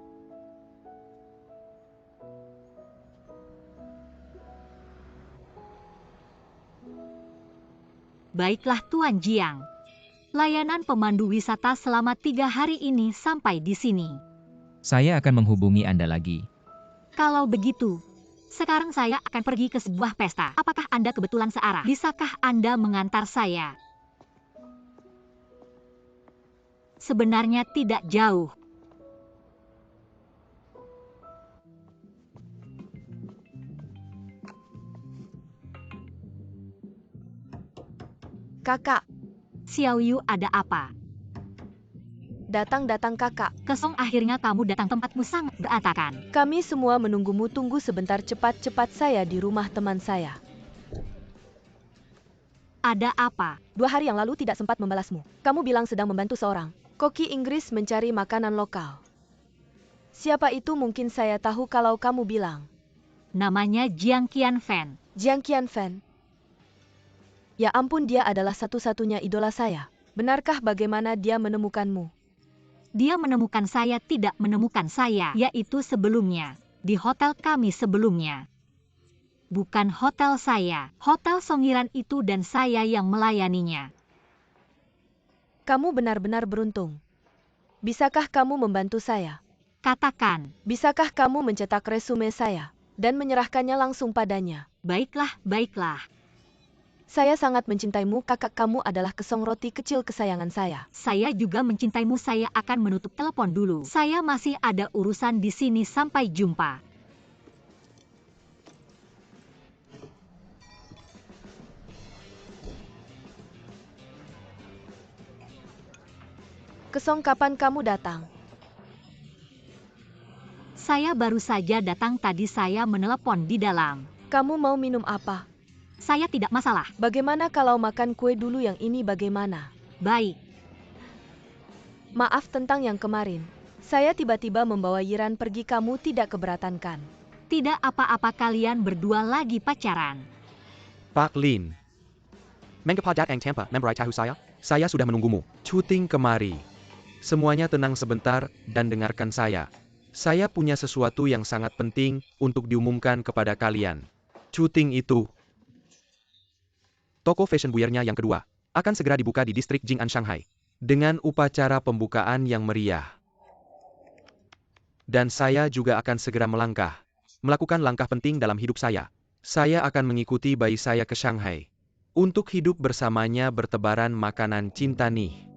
Baiklah Tuan Jiang. Layanan pemandu wisata selama 3 hari ini sampai di sini. Saya akan menghubungi Anda lagi. Kalau begitu, sekarang saya akan pergi ke sebuah pesta. Apakah Anda kebetulan searah? Bisakah Anda mengantar saya? Sebenarnya tidak jauh. Kakak, Xiao Yu, ada apa? datang kakak. Kesong, akhirnya kamu datang, tempatmu sangat berantakan. Kami semua menunggumu, tunggu sebentar, cepat-cepat, saya di rumah teman saya. Ada apa? 2 hari yang lalu tidak sempat membalasmu. Kamu bilang sedang membantu seorang koki Inggris mencari makanan lokal. Siapa itu? Mungkin saya tahu kalau kamu bilang. Namanya Jiang Qianfen. Jiang Qianfen. Ya ampun, dia adalah satu-satunya idola saya. Benarkah? Bagaimana dia menemukanmu? Dia menemukan saya, tidak menemukan saya, yaitu sebelumnya, di hotel kami sebelumnya. Bukan hotel saya, hotel Songiran itu, dan saya yang melayaninya. Kamu benar-benar beruntung. Bisakah kamu membantu saya? Katakan, Bisakah kamu mencetak resume saya dan menyerahkannya langsung padanya? baiklah, baiklah. Saya sangat mencintaimu, kakak. Kamu adalah kesong roti kecil kesayangan saya. Saya juga mencintaimu. Saya akan menutup telepon dulu. Saya masih ada urusan di sini. Sampai jumpa. Kesong, kapan kamu datang? Saya baru saja datang tadi. Saya menelepon di dalam. Kamu mau minum apa? Saya tidak masalah. Bagaimana kalau makan kue dulu? Yang ini bagaimana? Baik. Maaf tentang yang kemarin. Saya tiba-tiba membawa Yiran pergi. Kamu tidak keberatan kan? Tidak apa-apa, kalian berdua lagi pacaran. Pak Lin. Mengapa datang tanpa memberitahu saya? Saya sudah menunggumu. Cuting kemari. Semuanya tenang sebentar dan dengarkan saya. Saya punya sesuatu yang sangat penting untuk diumumkan kepada kalian. Cuting itu. Toko fashion wear-nya yang kedua akan segera dibuka di distrik Jing'an, Shanghai. Dengan upacara pembukaan yang meriah. Dan saya juga akan segera melakukan langkah penting dalam hidup saya. Saya akan mengikuti bayi saya ke Shanghai. Untuk hidup bersamanya bertebaran makanan cinta nih.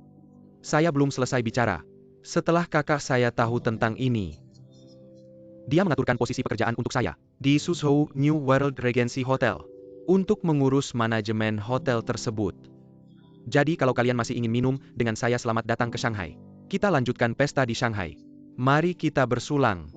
Saya belum selesai bicara. Setelah kakak saya tahu tentang ini, dia mengaturkan posisi pekerjaan untuk saya di Suzhou New World Regency Hotel untuk mengurus manajemen hotel tersebut. Jadi kalau kalian masih ingin minum dengan saya, selamat datang ke Shanghai. Kita lanjutkan pesta di Shanghai. Mari kita bersulang.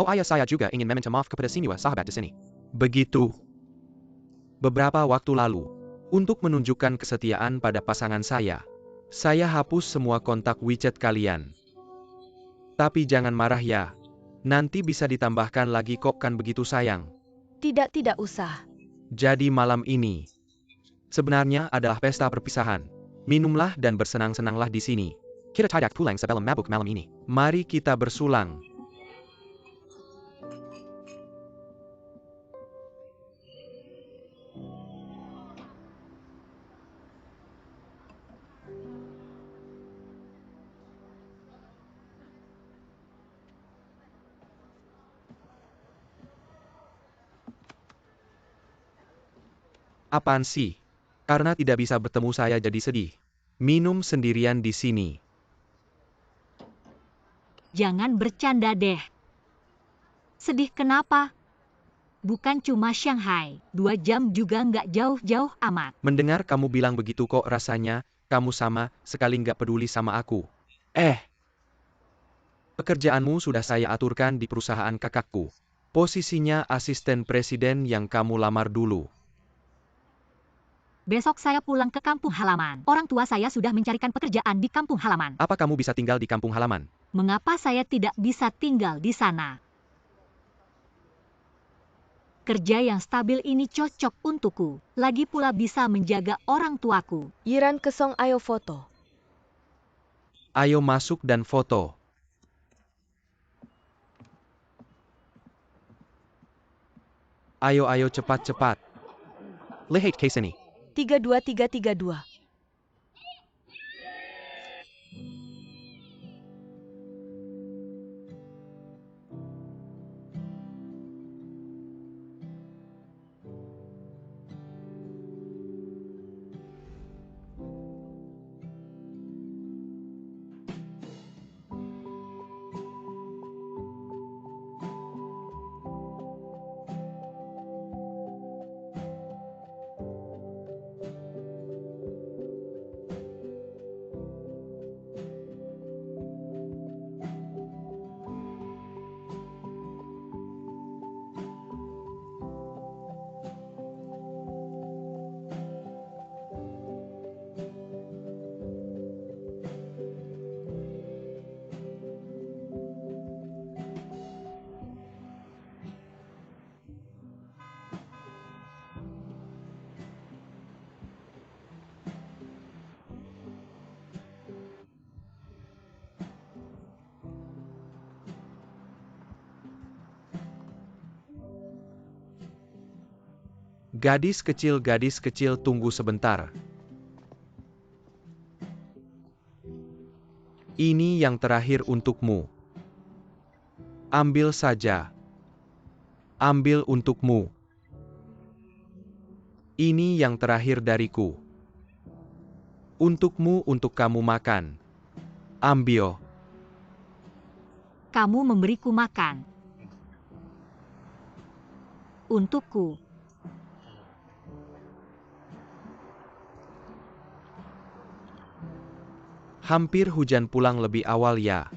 Oh ayah, saya juga ingin meminta maaf kepada semua sahabat di sini. Begitu. Beberapa waktu lalu, untuk menunjukkan kesetiaan pada pasangan saya hapus semua kontak WeChat kalian. Tapi jangan marah ya. Nanti bisa ditambahkan lagi kok, kan begitu sayang. Tidak usah. Jadi malam ini sebenarnya adalah pesta perpisahan. Minumlah dan bersenang-senanglah di sini. Kita tidak pulang sebelum mabuk malam ini. Mari kita bersulang. Apaan sih? Karena tidak bisa bertemu saya jadi sedih. Minum sendirian di sini. Jangan bercanda deh. Sedih kenapa? Bukan cuma Shanghai, 2 jam juga nggak jauh-jauh amat. Mendengar kamu bilang begitu kok rasanya, kamu sama sekali nggak peduli sama aku. Pekerjaanmu sudah saya aturkan di perusahaan kakakku. Posisinya asisten presiden yang kamu lamar dulu. Besok saya pulang ke kampung halaman. Orang tua saya sudah mencarikan pekerjaan di kampung halaman. Apa kamu bisa tinggal di kampung halaman? Mengapa saya tidak bisa tinggal di sana? Kerja yang stabil ini cocok untukku. Lagi pula bisa menjaga orang tuaku. Yiran, Kesong, ayo foto. Ayo masuk dan foto. Ayo cepat-cepat. Lihat ke sini. 32332. Gadis kecil, tunggu sebentar. Ini yang terakhir untukmu. Ambil saja. Ambil untukmu. Ini yang terakhir dariku. Untukmu, untuk kamu makan. Ambil. Kamu memberiku makan. Untukku. Hampir hujan pulang lebih awal ya.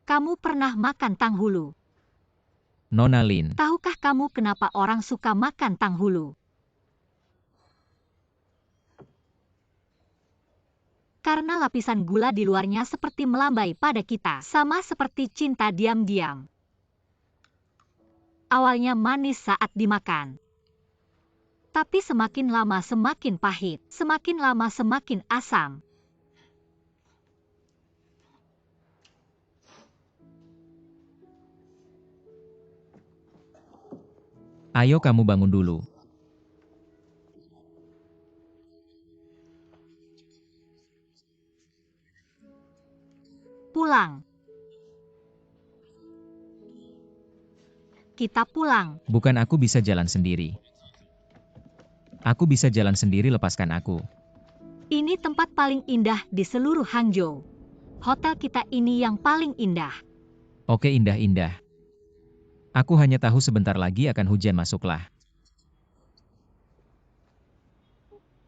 Kamu pernah makan tanghulu? Nona Lin. Tahukah kamu kenapa orang suka makan tanghulu? Karena lapisan gula di luarnya seperti melambai pada kita, sama seperti cinta diam-diam. Awalnya manis saat dimakan. Tapi semakin lama semakin pahit, semakin lama semakin asam. Ayo kamu bangun dulu. Pulang. Kita pulang. Bukan, aku bisa jalan sendiri. Aku bisa jalan sendiri, lepaskan aku. Ini tempat paling indah di seluruh Hangzhou. Hotel kita ini yang paling indah. Oke, indah-indah. Aku hanya tahu sebentar lagi akan hujan masuklah.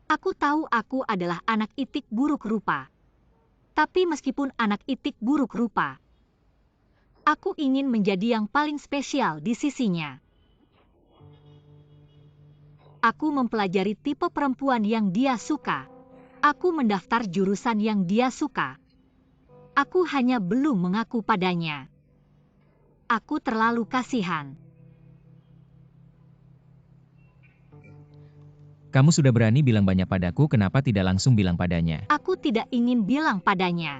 Aku tahu aku adalah anak itik buruk rupa. Tapi meskipun anak itik buruk rupa, aku ingin menjadi yang paling spesial di sisinya. Aku mempelajari tipe perempuan yang dia suka. Aku mendaftar jurusan yang dia suka. Aku hanya belum mengaku padanya. Aku terlalu kasihan. Kamu sudah berani bilang banyak padaku, kenapa tidak langsung bilang padanya? Aku tidak ingin bilang padanya.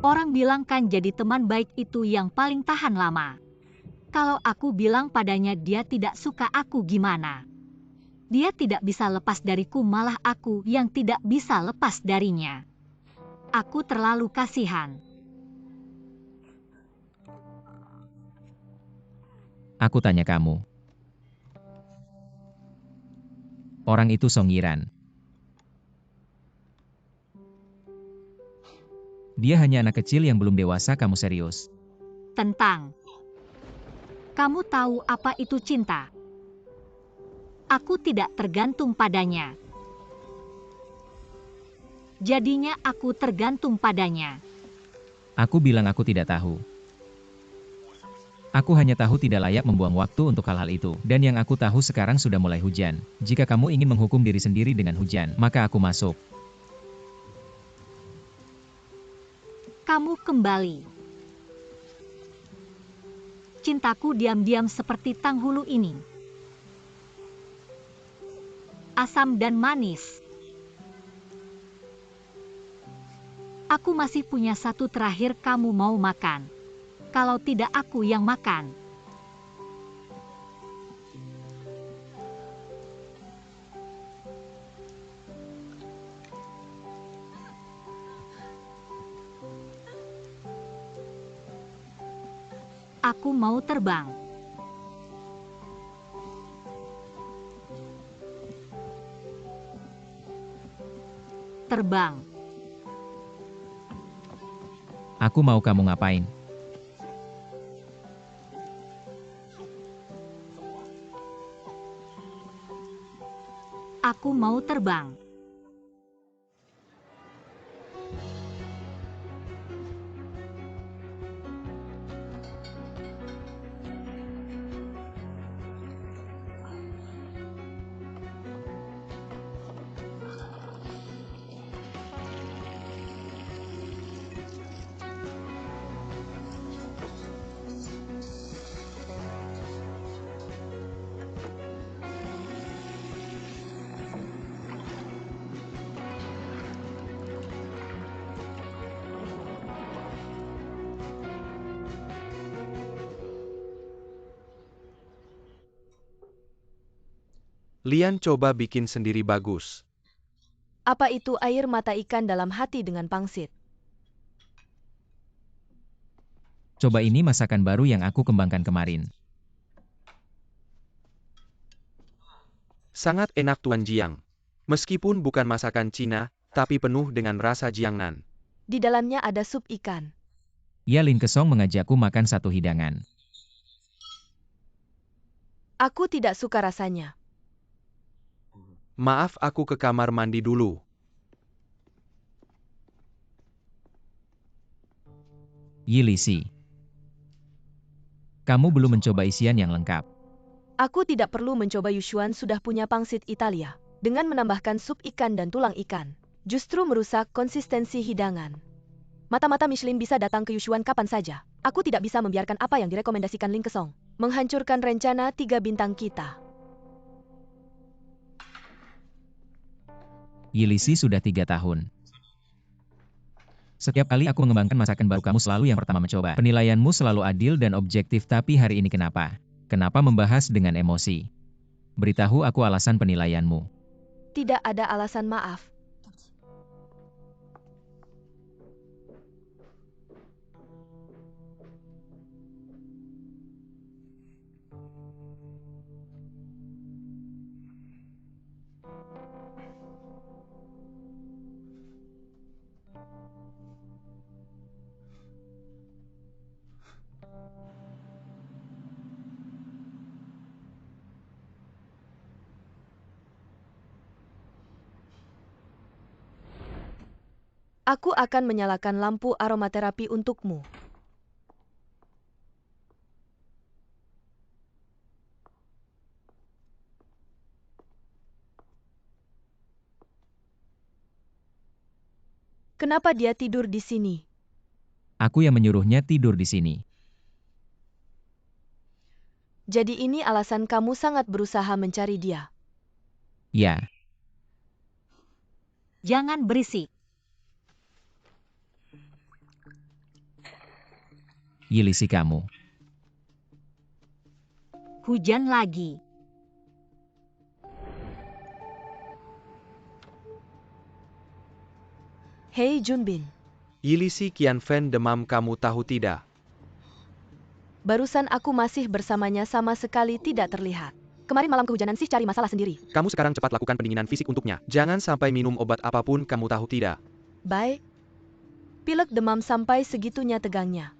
Orang bilang kan jadi teman baik itu yang paling tahan lama. Kalau aku bilang padanya dia tidak suka aku gimana? Dia tidak bisa lepas dariku, malah aku yang tidak bisa lepas darinya. Aku terlalu kasihan. Aku tanya kamu. Orang itu Song Yiran. Dia hanya anak kecil yang belum dewasa, kamu serius? Tentang. Kamu tahu apa itu cinta? Aku tidak tergantung padanya. Jadinya aku tergantung padanya. Aku bilang aku tidak tahu. Aku hanya tahu tidak layak membuang waktu untuk hal-hal itu. Dan yang aku tahu sekarang sudah mulai hujan. Jika kamu ingin menghukum diri sendiri dengan hujan, maka aku masuk. Kamu kembali. Cintaku diam-diam seperti tang hulu ini. Asam dan manis. Aku masih punya satu terakhir, kamu mau makan? Kalau tidak aku yang makan. Aku mau terbang. Terbang. Aku mau kamu ngapain? Aku mau terbang. Lian coba bikin sendiri bagus. Apa itu air mata ikan dalam hati dengan pangsit? Coba ini masakan baru yang aku kembangkan kemarin. Sangat enak Tuan Jiang. Meskipun bukan masakan Cina, tapi penuh dengan rasa Jiangnan. Di dalamnya ada sup ikan. Ya, Lin Kesong mengajakku makan satu hidangan. Aku tidak suka rasanya. Maaf, aku ke kamar mandi dulu. Yilisi. Kamu belum mencoba isian yang lengkap. Aku tidak perlu mencoba. Yushuan sudah punya pangsit Italia. Dengan menambahkan sup ikan dan tulang ikan, justru merusak konsistensi hidangan. Mata-mata Michelin bisa datang ke Yushuan kapan saja. Aku tidak bisa membiarkan apa yang direkomendasikan Lin Kesong menghancurkan rencana 3 bintang kita. Yilisi sudah 3 tahun. Setiap kali aku mengembangkan masakan baru, kamu selalu yang pertama mencoba. Penilaianmu selalu adil dan objektif, tapi hari ini kenapa? Kenapa membahas dengan emosi? Beritahu aku alasan penilaianmu. Tidak ada alasan, maaf. Aku akan menyalakan lampu aromaterapi untukmu. Kenapa dia tidur di sini? Aku yang menyuruhnya tidur di sini. Jadi ini alasan kamu sangat berusaha mencari dia. Ya, Jangan berisik. Yilisi kamu. Hujan lagi. Hei Junbin, Yilisi Qianfen demam, kamu tahu tidak? barusan aku masih bersamanya, sama sekali tidak terlihat. Kemarin malam kehujanan sih, cari masalah sendiri. Kamu sekarang cepat lakukan pendinginan fisik untuknya. Jangan sampai minum obat apapun, kamu tahu tidak? Baik. Pilek demam sampai segitunya tegangnya.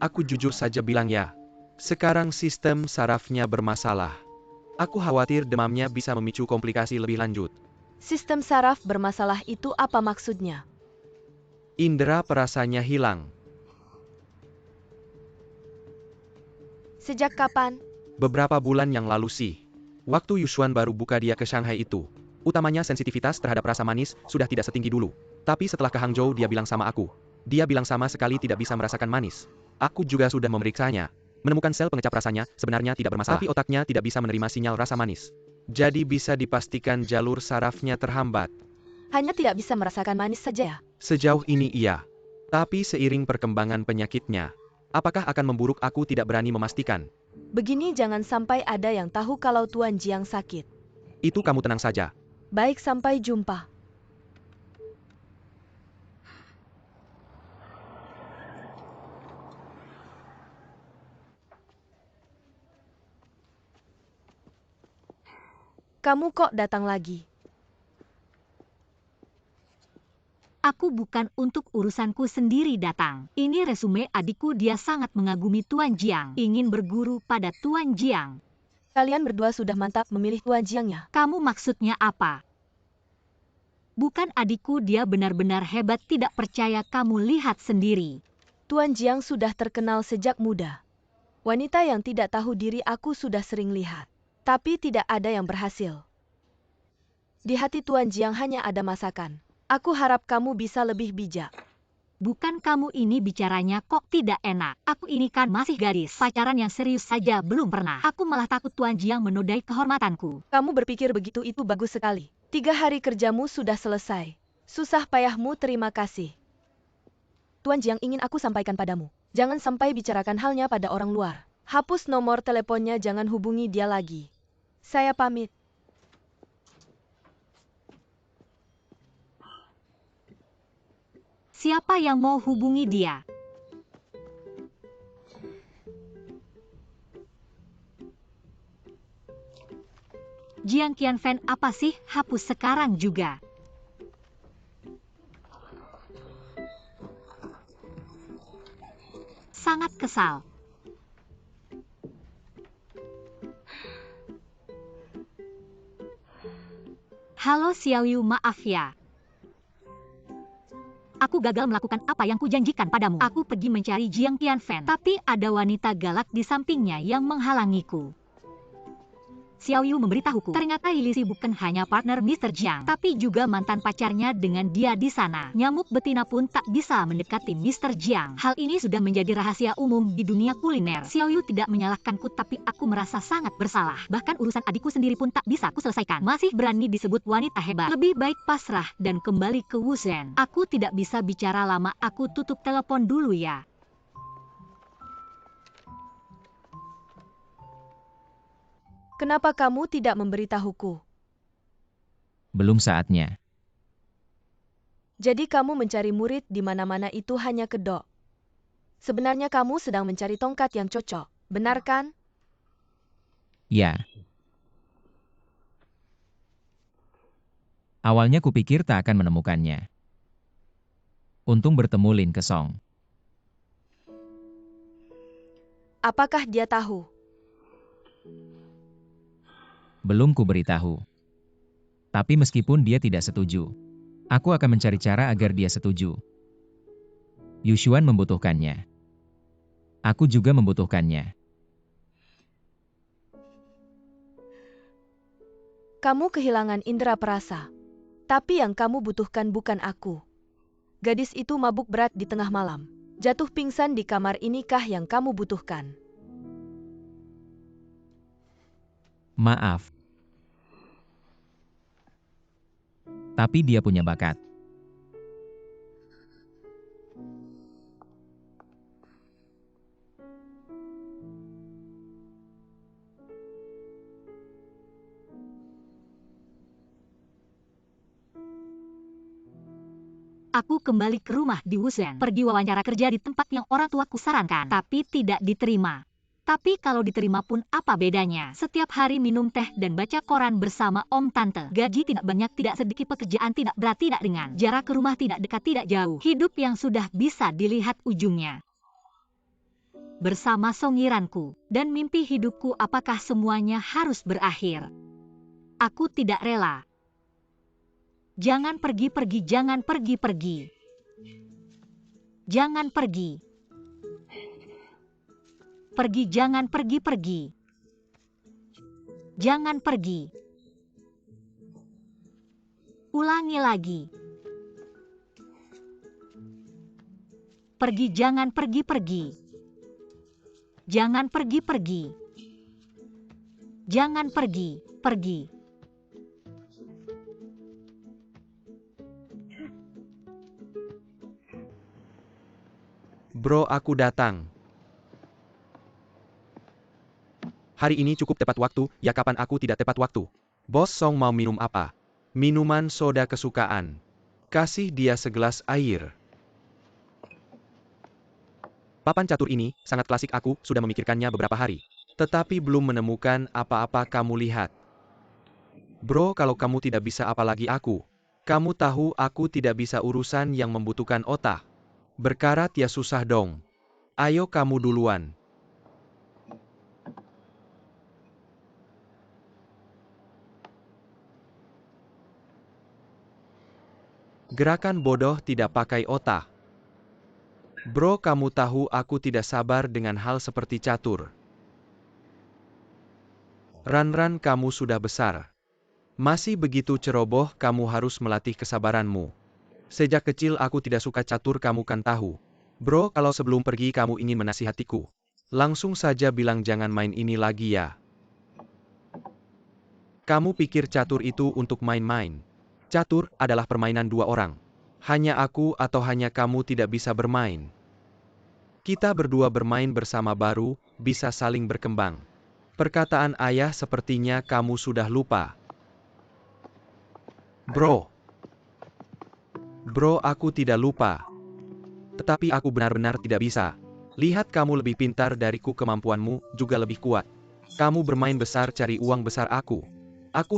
Aku jujur saja bilang ya. Sekarang sistem sarafnya bermasalah. Aku khawatir demamnya bisa memicu komplikasi lebih lanjut. Sistem saraf bermasalah itu apa maksudnya? Indera perasanya hilang. Sejak kapan? Beberapa bulan yang lalu sih. Waktu Yushuan baru buka dia ke Shanghai itu. Utamanya sensitivitas terhadap rasa manis sudah tidak setinggi dulu. Tapi setelah ke Hangzhou dia bilang sama aku. Dia bilang sama sekali tidak bisa merasakan manis. Aku juga sudah memeriksanya. Menemukan sel pengecap rasanya sebenarnya tidak bermasalah. Tapi otaknya tidak bisa menerima sinyal rasa manis. Jadi bisa dipastikan jalur sarafnya terhambat. Hanya tidak bisa merasakan manis saja ya? Sejauh ini iya. Tapi seiring perkembangan penyakitnya, apakah akan memburuk aku tidak berani memastikan. Begini jangan sampai ada yang tahu kalau Tuan Jiang sakit. Itu kamu tenang saja. Baik, sampai jumpa. Kamu kok datang lagi? Aku bukan untuk urusanku sendiri datang. Ini resume adikku, dia sangat mengagumi Tuan Jiang. Ingin berguru pada Tuan Jiang. Kalian berdua sudah mantap memilih Tuan Jiang ya? Kamu maksudnya apa? Bukan adikku, dia benar-benar hebat, tidak percaya kamu lihat sendiri. Tuan Jiang sudah terkenal sejak muda. Wanita yang tidak tahu diri aku sudah sering lihat. Tapi tidak ada yang berhasil. Di hati Tuan Jiang hanya ada masakan. Aku harap kamu bisa lebih bijak. Bukan kamu ini bicaranya kok tidak enak. Aku ini kan masih gadis. Pacaran yang serius saja belum pernah. Aku malah takut Tuan Jiang menodai kehormatanku. Kamu berpikir begitu itu bagus sekali. 3 hari kerjamu sudah selesai. Susah payahmu terima kasih. Tuan Jiang ingin aku sampaikan padamu. Jangan sampai bicarakan halnya pada orang luar. Hapus nomor teleponnya, jangan hubungi dia lagi. Saya pamit. Siapa yang mau hubungi dia? Jiang Qianfen, apa sih? Hapus sekarang juga. Sangat kesal. Halo Xiaoyu, maaf ya. Aku gagal melakukan apa yang kujanjikan padamu. Aku pergi mencari Jiang Qianfen, tapi ada wanita galak di sampingnya yang menghalangiku. Xiaoyu memberitahuku, ternyata Yilisi bukan hanya partner Mr. Jiang, tapi juga mantan pacarnya dengan dia di sana. Nyamuk betina pun tak bisa mendekati Mr. Jiang. Hal ini sudah menjadi rahasia umum di dunia kuliner. Xiaoyu tidak menyalahkanku, tapi aku merasa sangat bersalah. Bahkan urusan adikku sendiri pun tak bisa kuselesaikan. Masih berani disebut wanita hebat. Lebih baik pasrah dan kembali ke Wuzhen. Aku tidak bisa bicara lama, aku tutup telepon dulu ya. Kenapa kamu tidak memberitahuku? Belum saatnya. Jadi kamu mencari murid di mana-mana itu hanya kedok. Sebenarnya kamu sedang mencari tongkat yang cocok, benar kan? Ya. Awalnya kupikir tak akan menemukannya. Untung bertemu Lin Kesong. Apakah dia tahu? Belum kuberitahu. Tapi meskipun dia tidak setuju, aku akan mencari cara agar dia setuju. Yushuan membutuhkannya. Aku juga membutuhkannya. Kamu kehilangan indera perasa. Tapi yang kamu butuhkan bukan aku. Gadis itu mabuk berat di tengah malam. Jatuh pingsan di kamar, inikah yang kamu butuhkan? Maaf. Tapi dia punya bakat. Aku kembali ke rumah di Wuzhen. Pergi wawancara kerja di tempat yang orang tuaku sarankan, tapi tidak diterima. Tapi kalau diterima pun apa bedanya? Setiap hari minum teh dan baca koran bersama om tante. Gaji tidak banyak, tidak sedikit, pekerjaan tidak berat, tidak ringan. Jarak ke rumah tidak dekat, tidak jauh. Hidup yang sudah bisa dilihat ujungnya. Bersama songiranku dan mimpi hidupku, apakah semuanya harus berakhir? Aku tidak rela. Jangan pergi-pergi, jangan pergi-pergi. Jangan pergi. Pergi, jangan pergi-pergi. Jangan pergi. Ulangi lagi. Pergi, jangan pergi-pergi. Jangan pergi-pergi. Jangan pergi, pergi. Bro, aku datang. Hari ini cukup tepat waktu, ya kapan aku tidak tepat waktu? Bos Song mau minum apa? Minuman soda kesukaan. Kasih dia segelas air. Papan catur ini, sangat klasik, aku sudah memikirkannya beberapa hari. Tetapi belum menemukan apa-apa. Kamu lihat. Bro, kalau kamu tidak bisa apalagi aku. Kamu tahu aku tidak bisa urusan yang membutuhkan otak. Berkarat ya susah dong. Ayo kamu duluan. Gerakan bodoh tidak pakai otak. Bro, kamu tahu aku tidak sabar dengan hal seperti catur. Ran, kamu sudah besar. Masih begitu ceroboh, kamu harus melatih kesabaranmu. Sejak kecil aku tidak suka catur, kamu kan tahu. Bro, kalau sebelum pergi kamu ingin menasihatiku, langsung saja bilang jangan main ini lagi ya. Kamu pikir catur itu untuk main-main? Catur adalah permainan dua orang. Hanya aku atau hanya kamu tidak bisa bermain. Kita berdua bermain bersama baru bisa saling berkembang. Perkataan ayah sepertinya kamu sudah lupa. Bro, aku tidak lupa. Tetapi aku benar-benar tidak bisa. Lihat, kamu lebih pintar dariku, kemampuanmu juga lebih kuat. Kamu bermain besar cari uang besar, aku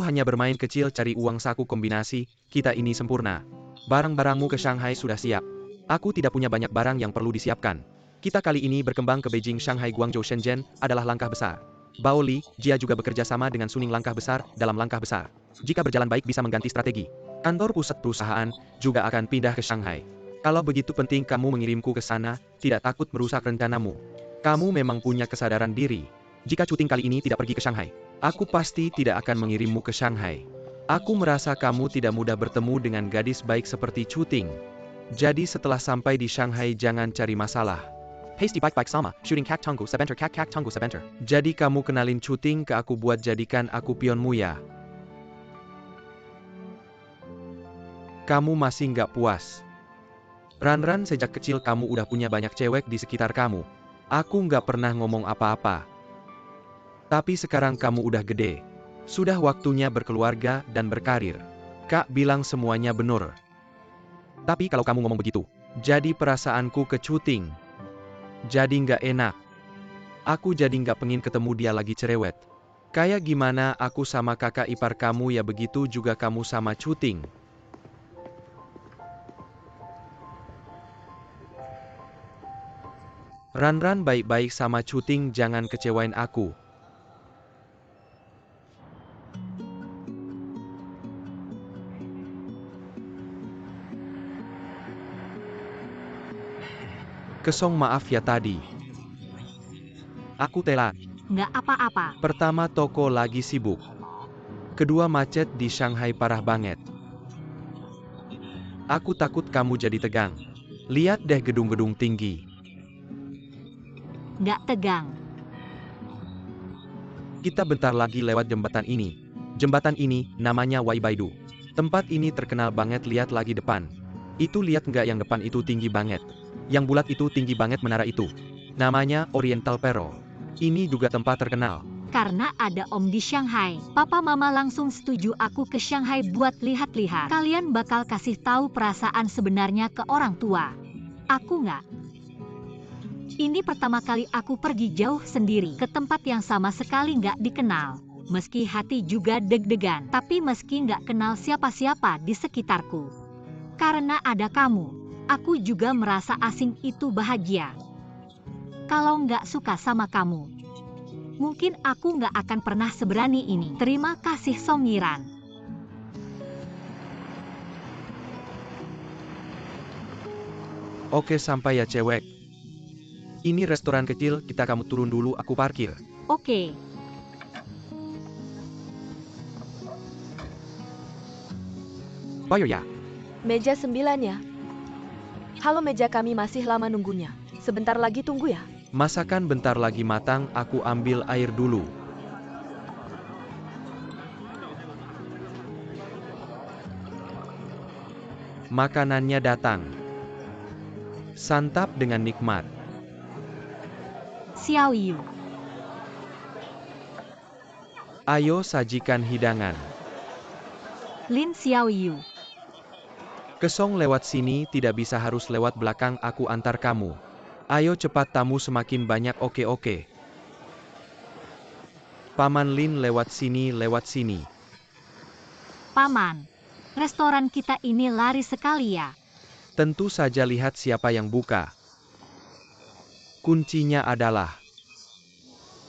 hanya bermain kecil cari uang saku. Kombinasi kita ini sempurna. Barang-barangmu ke Shanghai sudah siap. Aku tidak punya banyak barang yang perlu disiapkan. Kita kali ini berkembang ke Beijing, Shanghai, Guangzhou, Shenzhen adalah langkah besar. Bao Li, Jia juga bekerja sama dengan Suning, langkah besar dalam langkah besar. Jika berjalan baik bisa mengganti strategi. Kantor pusat perusahaan juga akan pindah ke Shanghai. Kalau begitu penting kamu mengirimku ke sana, tidak takut merusak rencanamu. Kamu memang punya kesadaran diri. Jika Cuting kali ini tidak pergi ke Shanghai, aku pasti tidak akan mengirimmu ke Shanghai. Aku merasa kamu tidak mudah bertemu dengan gadis baik seperti Cuting. Jadi setelah sampai di Shanghai jangan cari masalah. Hasty bike sama, shooting kak tunggu sebentar, kak tunggu sebentar. Jadi kamu kenalin Cuting ke aku buat jadikan aku pionmu ya. Kamu masih nggak puas? Ran, sejak kecil kamu udah punya banyak cewek di sekitar kamu. Aku nggak pernah ngomong apa-apa. Tapi sekarang kamu udah gede. Sudah waktunya berkeluarga dan berkarir. Kak bilang semuanya benar. Tapi kalau kamu ngomong begitu, jadi perasaanku ke Cuting jadi nggak enak. Aku jadi nggak pengen ketemu dia lagi cerewet. Kayak gimana aku sama kakak ipar kamu ya, begitu juga kamu sama Cuting. Ran, baik-baik sama Cuting, jangan kecewain aku. Kesong, maaf ya tadi. Aku telat. Nggak apa-apa. Pertama, toko lagi sibuk. Kedua, macet di Shanghai parah banget. Aku takut kamu jadi tegang. Lihat deh gedung-gedung tinggi. Nggak tegang. Kita bentar lagi lewat jembatan ini. Jembatan ini namanya Waibaidu. Tempat ini terkenal banget, lihat lagi depan. Itu lihat nggak, yang depan itu tinggi banget. Yang bulat itu tinggi banget, menara itu. Namanya Oriental Pearl. Ini juga tempat terkenal. Karena ada Om di Shanghai, Papa Mama langsung setuju aku ke Shanghai buat lihat-lihat. Kalian bakal kasih tahu perasaan sebenarnya ke orang tua. Aku nggak. Ini pertama kali aku pergi jauh sendiri ke tempat yang sama sekali nggak dikenal. Meski hati juga deg-degan, tapi meski nggak kenal siapa-siapa di sekitarku. Karena ada kamu, aku juga merasa asing, itu bahagia. Kalau nggak suka sama kamu, mungkin aku nggak akan pernah seberani ini. Terima kasih Songiran. Oke, sampai ya cewek. Ini restoran kecil, kamu turun dulu, aku parkir. Oke. Ayo ya. Meja 9 ya. Halo, meja kami masih lama nunggunya. Sebentar lagi tunggu ya. Masakan bentar lagi matang, aku ambil air dulu. Makanannya datang. Santap dengan nikmat. Xiao Yu. Ayo sajikan hidangan. Lin Xiao Yu. Kesong lewat sini, tidak bisa harus lewat belakang, aku antar kamu. Ayo cepat, tamu semakin banyak, oke. Paman Lin lewat sini. Paman. Restoran kita ini laris sekali ya. Tentu saja, lihat siapa yang buka. Kuncinya adalah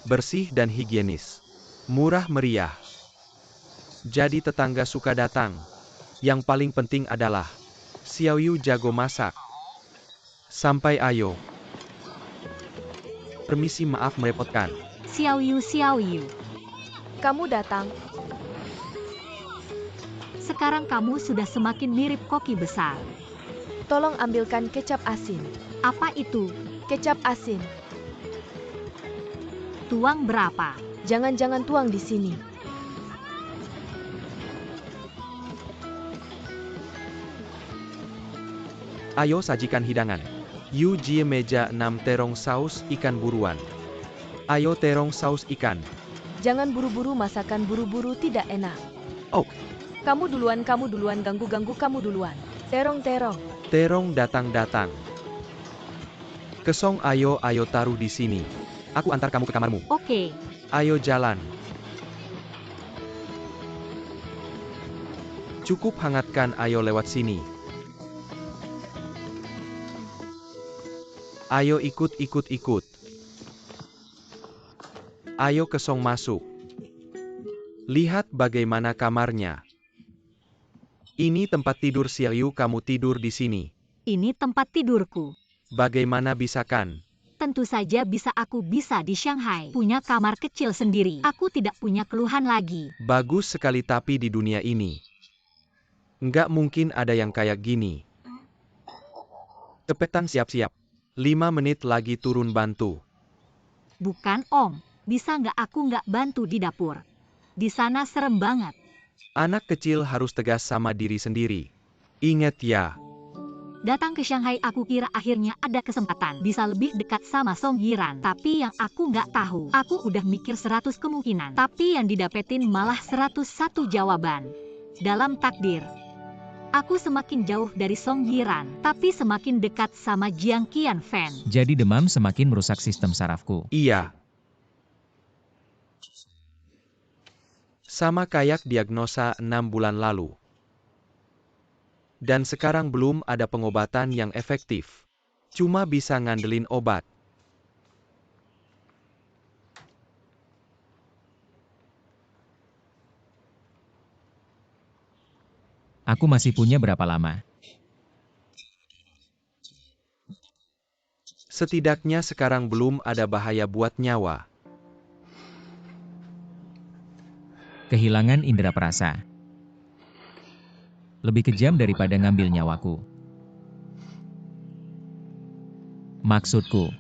bersih dan higienis. Murah meriah. Jadi tetangga suka datang. Yang paling penting adalah Xiao Yu jago masak. Sampai ayo. Permisi, maaf merepotkan. Xiao Yu. Kamu datang. Sekarang kamu sudah semakin mirip koki besar. Tolong ambilkan kecap asin. Apa itu? Kecap asin. Tuang berapa? Jangan tuang di sini. Ayo sajikan hidangan. Yu Jie meja 6 terong saus ikan buruan. Ayo terong saus ikan. Jangan buru-buru, masakan buru-buru tidak enak. Oh, Kamu duluan, ganggu kamu duluan. Terong. terong datang. Kesong, ayo taruh di sini. Aku antar kamu ke kamarmu. Oke. Ayo jalan. Cukup hangatkan, ayo lewat sini. Ayo ikut. Ayo Kesong masuk. Lihat bagaimana kamarnya. Ini tempat tidur Xiao Yu, kamu tidur di sini. Ini tempat tidurku. Bagaimana bisa kan? Tentu saja bisa, aku bisa di Shanghai. Punya kamar kecil sendiri. Aku tidak punya keluhan lagi. Bagus sekali, tapi di dunia ini nggak mungkin ada yang kayak gini. Cepetan siap-siap. 5 menit lagi turun bantu. Bukan Om. Bisa nggak aku nggak bantu di dapur? Di sana serem banget. Anak kecil harus tegas sama diri sendiri. Ingat ya. Datang ke Shanghai aku kira akhirnya ada kesempatan bisa lebih dekat sama Song Yiran. Tapi yang aku nggak tahu, aku udah mikir 100 kemungkinan. Tapi yang didapetin malah 101 jawaban. Dalam takdir, aku semakin jauh dari Song Yiran, tapi semakin dekat sama Jiang Qianfen. Jadi demam semakin merusak sistem sarafku. Iya. Sama kayak diagnosa 6 bulan lalu. Dan sekarang belum ada pengobatan yang efektif. Cuma bisa ngandelin obat. Aku masih punya berapa lama? Setidaknya sekarang belum ada bahaya buat nyawa. Kehilangan indera perasa. Lebih kejam daripada ngambil nyawaku. Maksudku,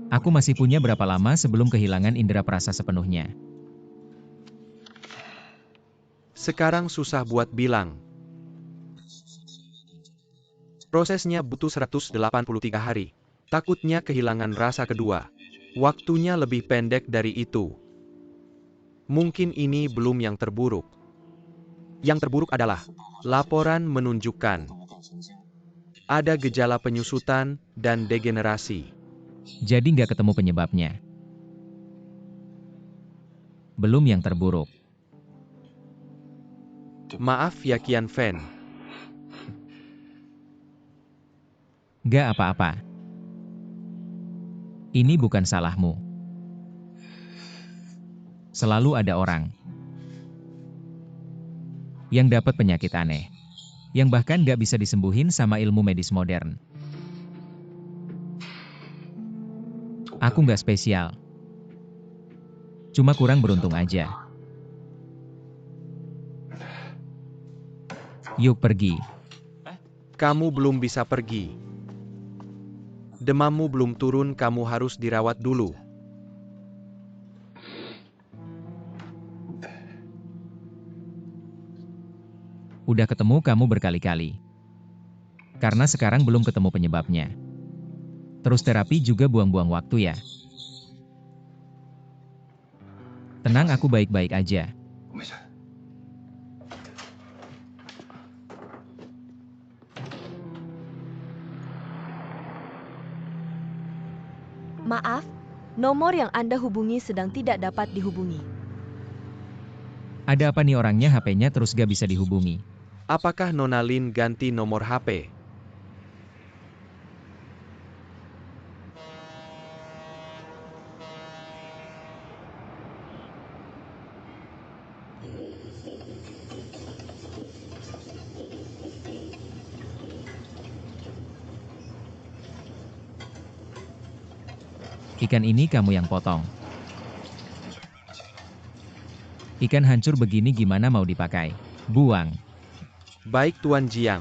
aku masih punya berapa lama sebelum kehilangan indera perasa sepenuhnya? Sekarang susah buat bilang. Prosesnya butuh 183 hari. Takutnya kehilangan rasa kedua. Waktunya lebih pendek dari itu. Mungkin ini belum yang terburuk. Yang terburuk adalah, laporan menunjukkan ada gejala penyusutan dan degenerasi. Jadi nggak ketemu penyebabnya. Belum yang terburuk. Maaf ya Qianfen. Nggak apa-apa. Ini bukan salahmu. Selalu ada orang yang dapat penyakit aneh, yang bahkan nggak bisa disembuhin sama ilmu medis modern. Aku nggak spesial. Cuma kurang beruntung aja. Yuk pergi. Kamu belum bisa pergi. Demammu belum turun, kamu harus dirawat dulu. Udah ketemu kamu berkali-kali. Karena sekarang belum ketemu penyebabnya. Terus terapi juga buang-buang waktu ya. Tenang, aku baik-baik aja. Maaf, nomor yang Anda hubungi sedang tidak dapat dihubungi. Ada apa nih orangnya, HP-nya terus gak bisa dihubungi. Apakah Nona Lin ganti nomor HP? Ikan ini kamu yang potong. Ikan hancur begini gimana mau dipakai? Buang. Baik Tuan Jiang.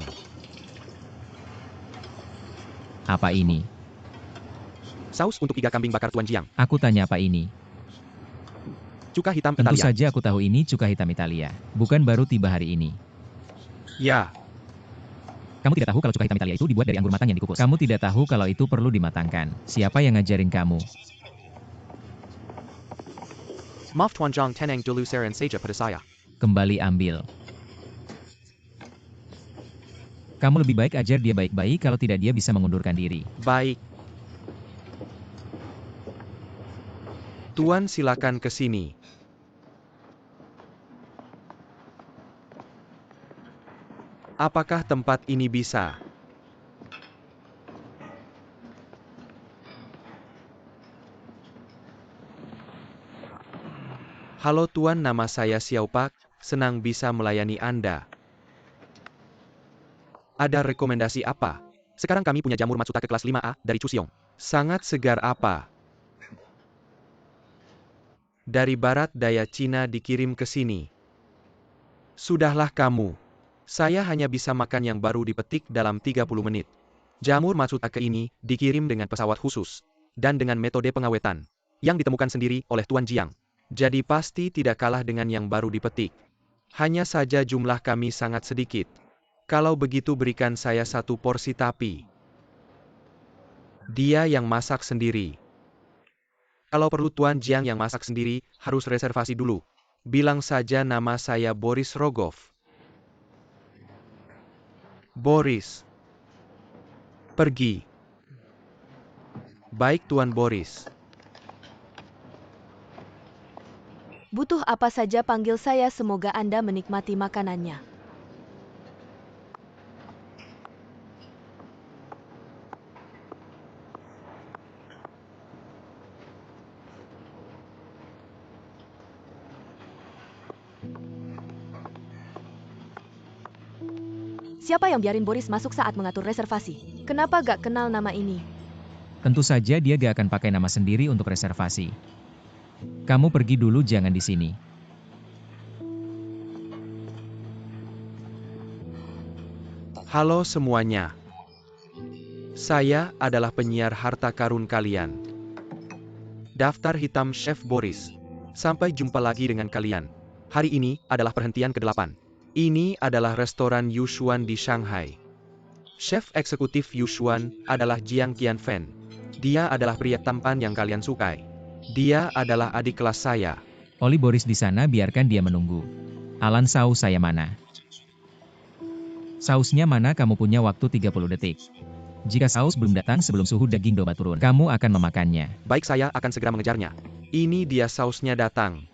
Apa ini? Saus untuk iga kambing bakar Tuan Jiang. Aku tanya apa ini? Cuka hitam Tentu Italia. saja aku tahu ini cuka hitam Italia. Bukan baru tiba hari ini. Ya, Kamu tidak tahu kalau cuka hitam Italia itu dibuat dari anggur matang yang dikukus. Kamu tidak tahu kalau itu perlu dimatangkan. Siapa yang ngajarin kamu? Maaf Tuan Jiang, tenang dulu saran saja pada saya. Kembali ambil. Kamu lebih baik ajar dia baik-baik, kalau tidak dia bisa mengundurkan diri. Baik. Tuan silakan ke sini. Apakah tempat ini bisa? Halo Tuan, nama saya Xiao Pak, senang bisa melayani Anda. Ada rekomendasi apa? Sekarang kami punya jamur Matsutake kelas 5A dari Chuseong. Sangat segar apa? Dari barat daya Cina dikirim ke sini. Sudahlah kamu. Saya hanya bisa makan yang baru dipetik dalam 30 menit. Jamur Matsutake ini dikirim dengan pesawat khusus dan dengan metode pengawetan yang ditemukan sendiri oleh Tuan Jiang. Jadi pasti tidak kalah dengan yang baru dipetik. Hanya saja jumlah kami sangat sedikit. Kalau begitu berikan saya 1 porsi tapi dia yang masak sendiri. Kalau perlu Tuan Jiang yang masak sendiri, harus reservasi dulu. Bilang saja nama saya Boris Rogov. Boris. Pergi. Baik Tuan Boris. Butuh apa saja panggil saya, semoga Anda menikmati makanannya. Siapa yang biarin Boris masuk saat mengatur reservasi? Kenapa gak kenal nama ini? Tentu saja dia gak akan pakai nama sendiri untuk reservasi. Kamu pergi dulu, jangan di sini. Halo semuanya. Saya adalah penyiar harta karun kalian. Daftar hitam Chef Boris. Sampai jumpa lagi dengan kalian. Hari ini adalah perhentian ke-8. Ini adalah restoran Yushuan di Shanghai. Chef eksekutif Yushuan adalah Jiang Qianfen. Dia adalah pria tampan yang kalian sukai. Dia adalah adik kelas saya. Oli Boris di sana, biarkan dia menunggu. Alan, saus saya mana? Sausnya mana? Kamu punya waktu 30 detik. Jika saus belum datang sebelum suhu daging domba turun, kamu akan memakannya. Baik, saya akan segera mengejarnya. Ini dia sausnya datang.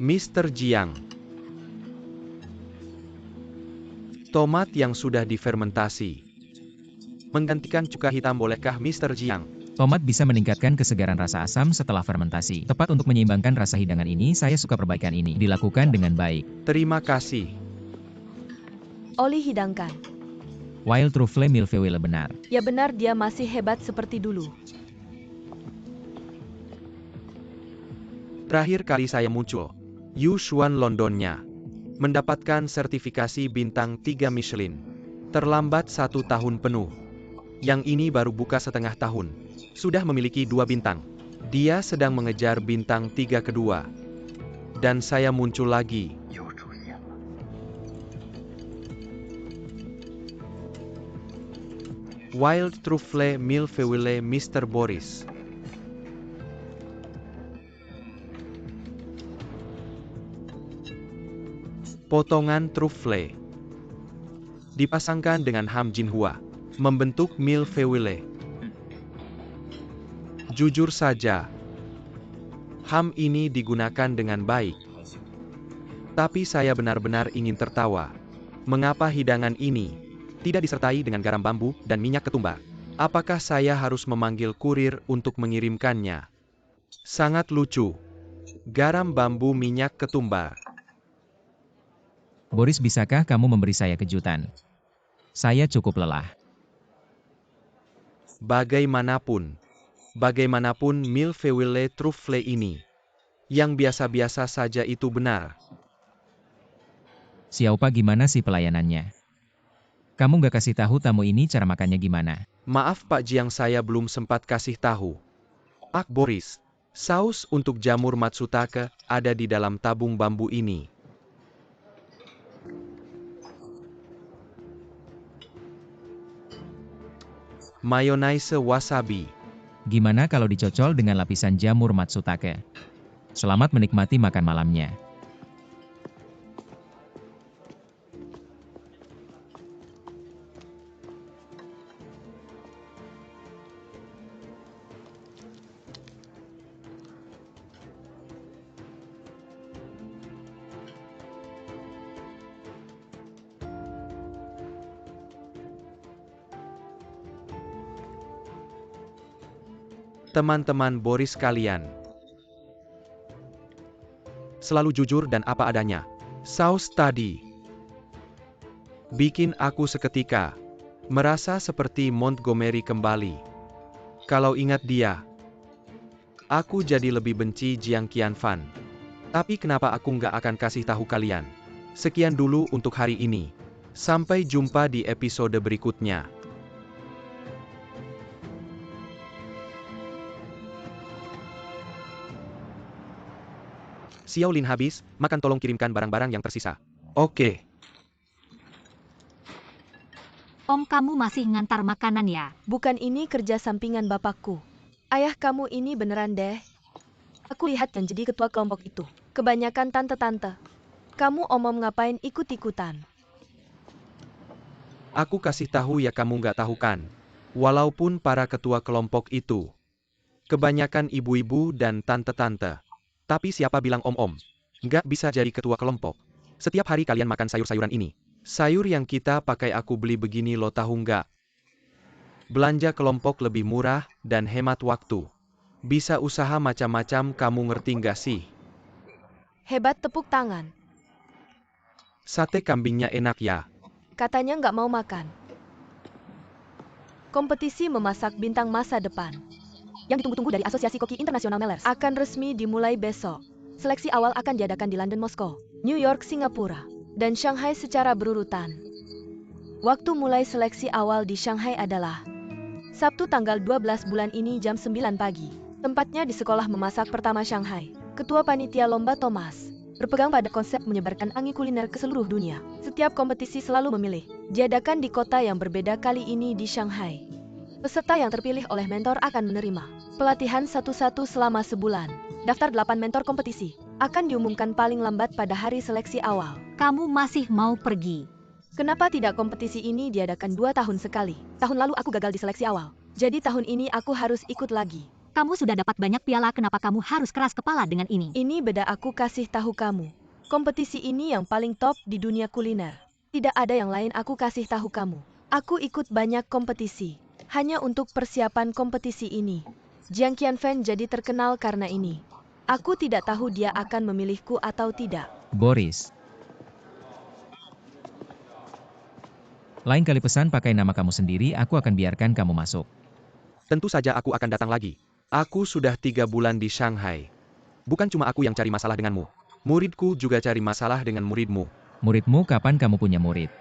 Mr. Jiang. Tomat yang sudah difermentasi. Menggantikan cuka hitam bolehkah Mr. Jiang? Tomat bisa meningkatkan kesegaran rasa asam setelah fermentasi. Tepat untuk menyeimbangkan rasa hidangan ini, saya suka perbaikan ini. Dilakukan dengan baik. Terima kasih. Oli hidangkan. Wild Truffle Milfewille benar. Ya benar, dia masih hebat seperti dulu. Terakhir kali saya muncul, Yushuan Londonnya mendapatkan sertifikasi bintang 3 Michelin. Terlambat 1 tahun penuh. Yang ini baru buka setengah tahun. Sudah memiliki 2 bintang. Dia sedang mengejar bintang 3 kedua. Dan saya muncul lagi. Wild Truffle Milfewille Mr. Boris. Potongan truffle dipasangkan dengan ham Jinhua, membentuk Milfewille. Jujur saja, ham ini digunakan dengan baik. Tapi saya benar-benar ingin tertawa. Mengapa hidangan ini tidak disertai dengan garam bambu dan minyak ketumbar? Apakah saya harus memanggil kurir untuk mengirimkannya? Sangat lucu. Garam bambu minyak ketumbar. Boris, bisakah kamu memberi saya kejutan? Saya cukup lelah. Bagaimanapun Milfewille Truffle ini, yang biasa-biasa saja itu benar. Xiaopa, gimana sih pelayanannya? Kamu nggak kasih tahu tamu ini cara makannya gimana? Maaf Pak Jiang, saya belum sempat kasih tahu. Pak Boris, saus untuk jamur matsutake ada di dalam tabung bambu ini. Mayonnaise wasabi. Gimana kalau dicocol dengan lapisan jamur matsutake? Selamat menikmati makan malamnya. Teman-teman Boris kalian selalu jujur dan apa adanya. Saus tadi bikin aku seketika merasa seperti Montgomery kembali. Kalau ingat dia, aku jadi lebih benci Jiang Qianfan. Tapi kenapa aku nggak akan kasih tahu kalian? Sekian dulu untuk hari ini. Sampai jumpa di episode berikutnya. Xiao Lin habis makan, tolong kirimkan barang-barang yang tersisa. Oke. Om, kamu masih ngantar makanan ya? Bukan, ini kerja sampingan bapakku. Ayah kamu ini beneran deh. Aku lihat yang jadi ketua kelompok itu. Kebanyakan tante-tante. Kamu omom ngapain ikut-ikutan? Aku kasih tahu ya, kamu nggak tahu kan? Walaupun para ketua kelompok itu kebanyakan ibu-ibu dan tante-tante. Tapi siapa bilang om-om nggak bisa jadi ketua kelompok? Setiap hari kalian makan sayur-sayuran ini. Sayur yang kita pakai aku beli begini lo, tahu nggak? Belanja kelompok lebih murah dan hemat waktu. Bisa usaha macam-macam, kamu ngerti nggak sih? Hebat, tepuk tangan. Sate kambingnya enak ya. Katanya nggak mau makan. Kompetisi memasak bintang masa depan yang ditunggu-tunggu dari Asosiasi Koki Internasional Mellers akan resmi dimulai besok. Seleksi awal akan diadakan di London, Moskow, New York, Singapura, dan Shanghai secara berurutan. Waktu mulai seleksi awal di Shanghai adalah Sabtu tanggal 12 bulan ini jam 9 pagi. Tempatnya di Sekolah Memasak Pertama Shanghai. Ketua Panitia Lomba Thomas berpegang pada konsep menyebarkan angin kuliner ke seluruh dunia. Setiap kompetisi selalu memilih diadakan di kota yang berbeda, kali ini di Shanghai. Peserta yang terpilih oleh mentor akan menerima pelatihan satu-satu selama sebulan. Daftar 8 mentor kompetisi akan diumumkan paling lambat pada hari seleksi awal. Kamu masih mau pergi? Kenapa tidak? Kompetisi ini diadakan 2 tahun sekali. Tahun lalu aku gagal di seleksi awal. Jadi tahun ini aku harus ikut lagi. Kamu sudah dapat banyak piala, kenapa kamu harus keras kepala dengan ini? Ini beda, aku kasih tahu kamu. Kompetisi ini yang paling top di dunia kuliner. Tidak ada yang lain, aku kasih tahu kamu. Aku ikut banyak kompetisi hanya untuk persiapan kompetisi ini. Jiang Qianfan jadi terkenal karena ini. Aku tidak tahu dia akan memilihku atau tidak. Boris. Lain kali pesan pakai nama kamu sendiri, aku akan biarkan kamu masuk. Tentu saja aku akan datang lagi. Aku sudah 3 bulan di Shanghai. Bukan cuma aku yang cari masalah denganmu. Muridku juga cari masalah dengan muridmu. Muridmu, kapan kamu punya murid?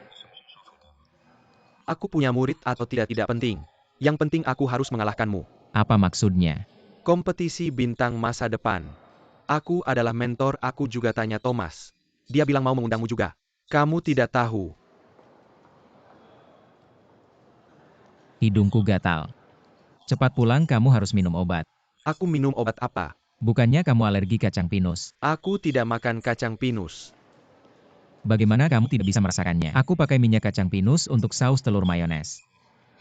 Aku punya murid atau tidak penting. Yang penting aku harus mengalahkanmu. Apa maksudnya? Kompetisi bintang masa depan. Aku adalah mentor, aku juga tanya Thomas. Dia bilang mau mengundangmu juga. Kamu tidak tahu. Hidungku gatal. Cepat pulang, kamu harus minum obat. Aku minum obat apa? Bukannya kamu alergi kacang pinus? Aku tidak makan kacang pinus. Bagaimana kamu tidak bisa merasakannya? Aku pakai minyak kacang pinus untuk saus telur mayones.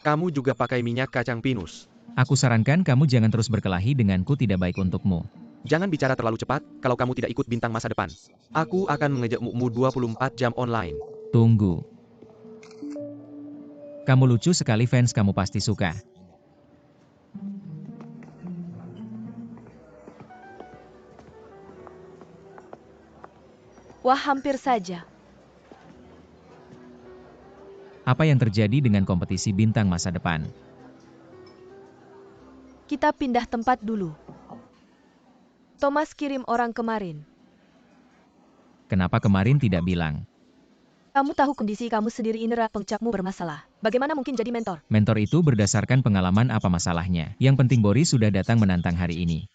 Kamu juga pakai minyak kacang pinus. Aku sarankan kamu jangan terus berkelahi denganku, tidak baik untukmu. Jangan bicara terlalu cepat, kalau kamu tidak ikut bintang masa depan. Aku akan mengejakmu 24 jam online. Tunggu. Kamu lucu sekali, fans kamu pasti suka. Wah, hampir saja. Apa yang terjadi dengan kompetisi bintang masa depan? Kita pindah tempat dulu. Thomas kirim orang kemarin. Kenapa kemarin tidak bilang? Kamu tahu kondisi kamu sendiri, indera pengucapmu bermasalah. Bagaimana mungkin jadi mentor? Mentor itu berdasarkan pengalaman, apa masalahnya. Yang penting Boris sudah datang menantang hari ini.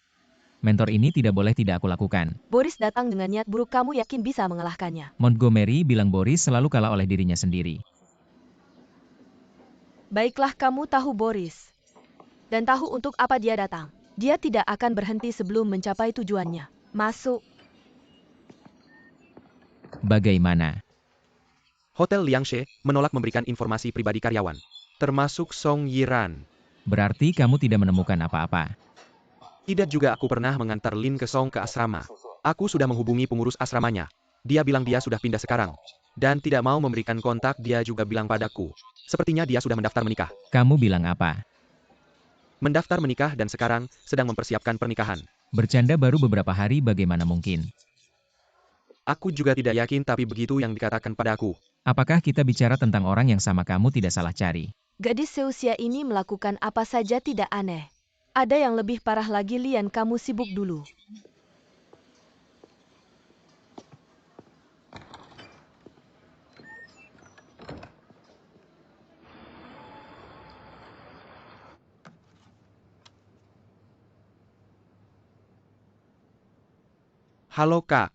Mentor ini tidak boleh tidak aku lakukan. Boris datang dengan niat buruk, kamu yakin bisa mengalahkannya? Montgomery bilang Boris selalu kalah oleh dirinya sendiri. Baiklah, kamu tahu Boris. Dan tahu untuk apa dia datang. Dia tidak akan berhenti sebelum mencapai tujuannya. Masuk. Bagaimana? Hotel Liangshe menolak memberikan informasi pribadi karyawan. Termasuk Song Yiran. Berarti kamu tidak menemukan apa-apa. Tidak juga, aku pernah mengantar Lin ke Song ke asrama. Aku sudah menghubungi pengurus asramanya. Dia bilang dia sudah pindah sekarang. Dan tidak mau memberikan kontak, dia juga bilang padaku. Sepertinya dia sudah mendaftar menikah. Kamu bilang apa? Mendaftar menikah dan sekarang sedang mempersiapkan pernikahan. Bercanda baru beberapa hari, bagaimana mungkin? Aku juga tidak yakin, tapi begitu yang dikatakan padaku. Apakah kita bicara tentang orang yang sama, kamu tidak salah cari? Gadis seusia ini melakukan apa saja tidak aneh. Ada yang lebih parah lagi, Lian, kamu sibuk dulu. Halo Kak.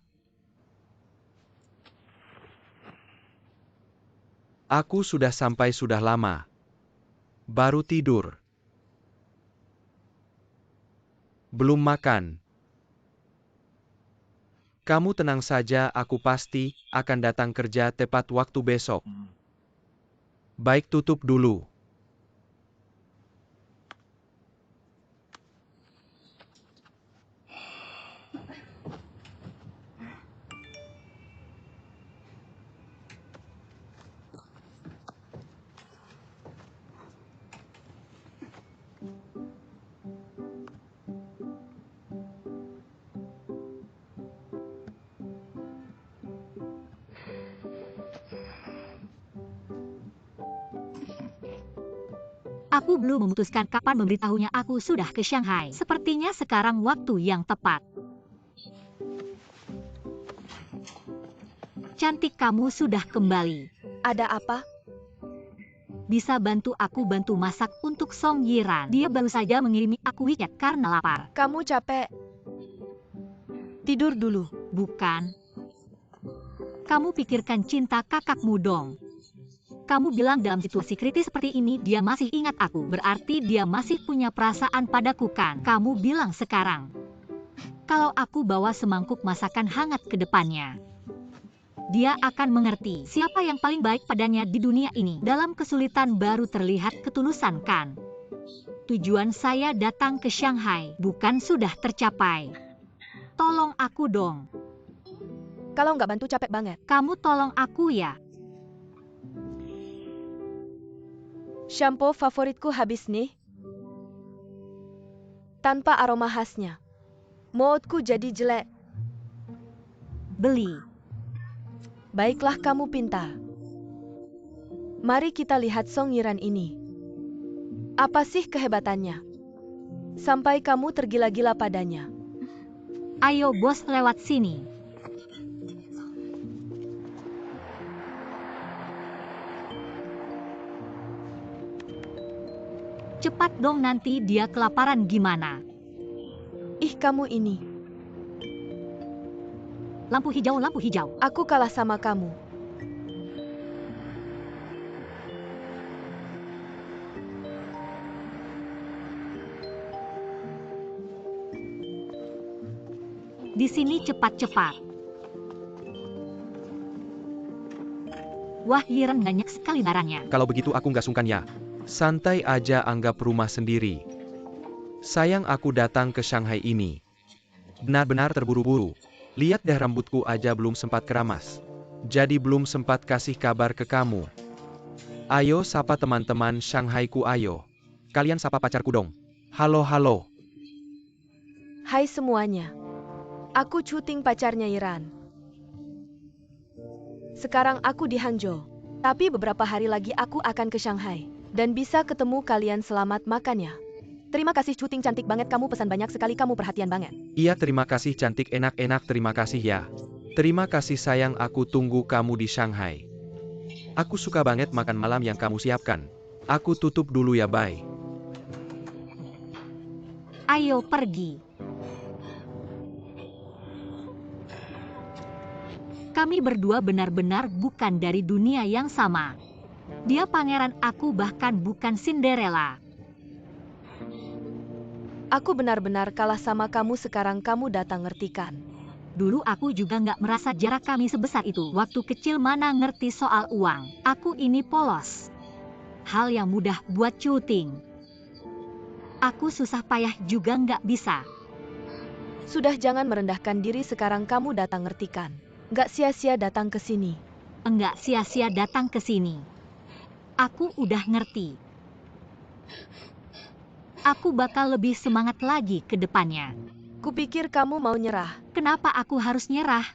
Aku sudah sampai, sudah lama. Baru tidur. Belum makan. Kamu tenang saja, aku pasti akan datang kerja tepat waktu besok. Baik, tutup dulu. Aku belum memutuskan kapan memberitahunya aku sudah ke Shanghai. Sepertinya sekarang waktu yang tepat. Cantik, kamu sudah kembali. Ada apa? Bisa bantu aku bantu masak untuk Song Yiran. Dia baru saja mengirimi aku WeChat karena lapar. Kamu capek? Tidur dulu. Bukan. Kamu pikirkan cinta kakakmu dong. Kamu bilang dalam situasi kritis seperti ini dia masih ingat aku. Berarti dia masih punya perasaan padaku kan? Kamu bilang sekarang. Kalau aku bawa semangkuk masakan hangat ke depannya, dia akan mengerti siapa yang paling baik padanya di dunia ini. Dalam kesulitan baru terlihat ketulusan kan? Tujuan saya datang ke Shanghai bukan sudah tercapai. Tolong aku dong. Kalau nggak bantu capek banget. Kamu tolong aku ya. Shampoo favoritku habis nih. Tanpa aroma khasnya. Moodku jadi jelek. Beli. Baiklah, kamu pintar. Mari kita lihat Song Yiran ini. Apa sih kehebatannya? Sampai kamu tergila-gila padanya. Ayo bos lewat sini. Cepat dong, nanti dia kelaparan gimana? Ih, kamu ini. Lampu hijau, lampu hijau. Aku kalah sama kamu. Di sini cepat-cepat. Wah, Yiran banyak sekali barangnya. Kalau begitu aku nggak sungkan ya. Santai aja, anggap rumah sendiri. Sayang, aku datang ke Shanghai ini benar-benar terburu-buru. Lihat deh, rambutku aja belum sempat keramas. Jadi belum sempat kasih kabar ke kamu. Ayo sapa teman-teman Shanghaiku, ayo. Kalian sapa pacarku dong. Halo, halo. Hai semuanya. Aku syuting pacarnya Yiran. Sekarang aku di Hangzhou. Tapi beberapa hari lagi aku akan ke Shanghai. Dan bisa ketemu kalian, selamat makan ya. Terima kasih syuting, cantik banget kamu, pesan banyak sekali, kamu perhatian banget. Iya, terima kasih cantik, enak-enak, terima kasih ya. Terima kasih sayang, aku tunggu kamu di Shanghai. Aku suka banget makan malam yang kamu siapkan. Aku tutup dulu ya, bye. Ayo pergi. Kami berdua benar-benar bukan dari dunia yang sama. Dia pangeran, aku bahkan bukan Cinderella. Aku benar-benar kalah sama kamu, sekarang kamu datang, ngertikan? Dulu aku juga nggak merasa jarak kami sebesar itu. Waktu kecil mana ngerti soal uang. Aku ini polos. Hal yang mudah buat syuting. Aku susah payah juga nggak bisa. Sudah, jangan merendahkan diri, sekarang kamu datang, ngertikan? Nggak sia-sia datang ke sini. Enggak sia-sia datang ke sini. Aku udah ngerti. Aku bakal lebih semangat lagi ke depannya. Kupikir kamu mau nyerah. Kenapa aku harus nyerah?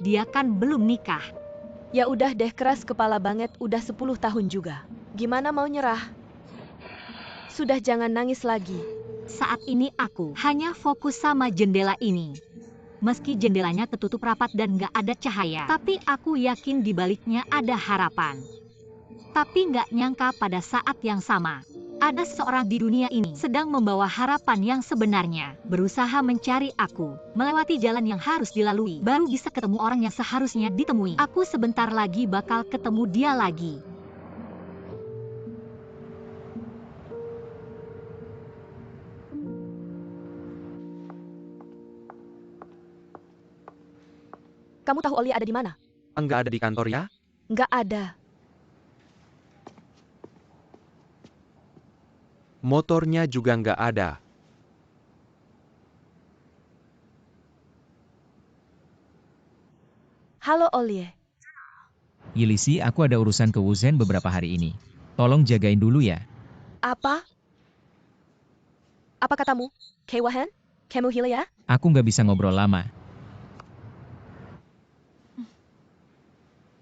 Dia kan belum nikah. Ya udah deh, keras kepala banget, udah 10 tahun juga. Gimana mau nyerah? Sudah, jangan nangis lagi. Saat ini aku hanya fokus sama jendela ini. Meski jendelanya ketutup rapat dan gak ada cahaya, tapi aku yakin di baliknya ada harapan. Tapi nggak nyangka pada saat yang sama, ada seseorang di dunia ini sedang membawa harapan yang sebenarnya, berusaha mencari aku, melewati jalan yang harus dilalui, baru bisa ketemu orang yang seharusnya ditemui. Aku sebentar lagi bakal ketemu dia lagi. Kamu tahu Oli ada di mana? Enggak ada di kantor ya? Nggak ada. Motornya juga nggak ada. Halo Olie. Yilisi, aku ada urusan ke Wuzhen beberapa hari ini. Tolong jagain dulu ya. Apa? Apa katamu? Kewahan? Kamu hila ya? Aku nggak bisa ngobrol lama.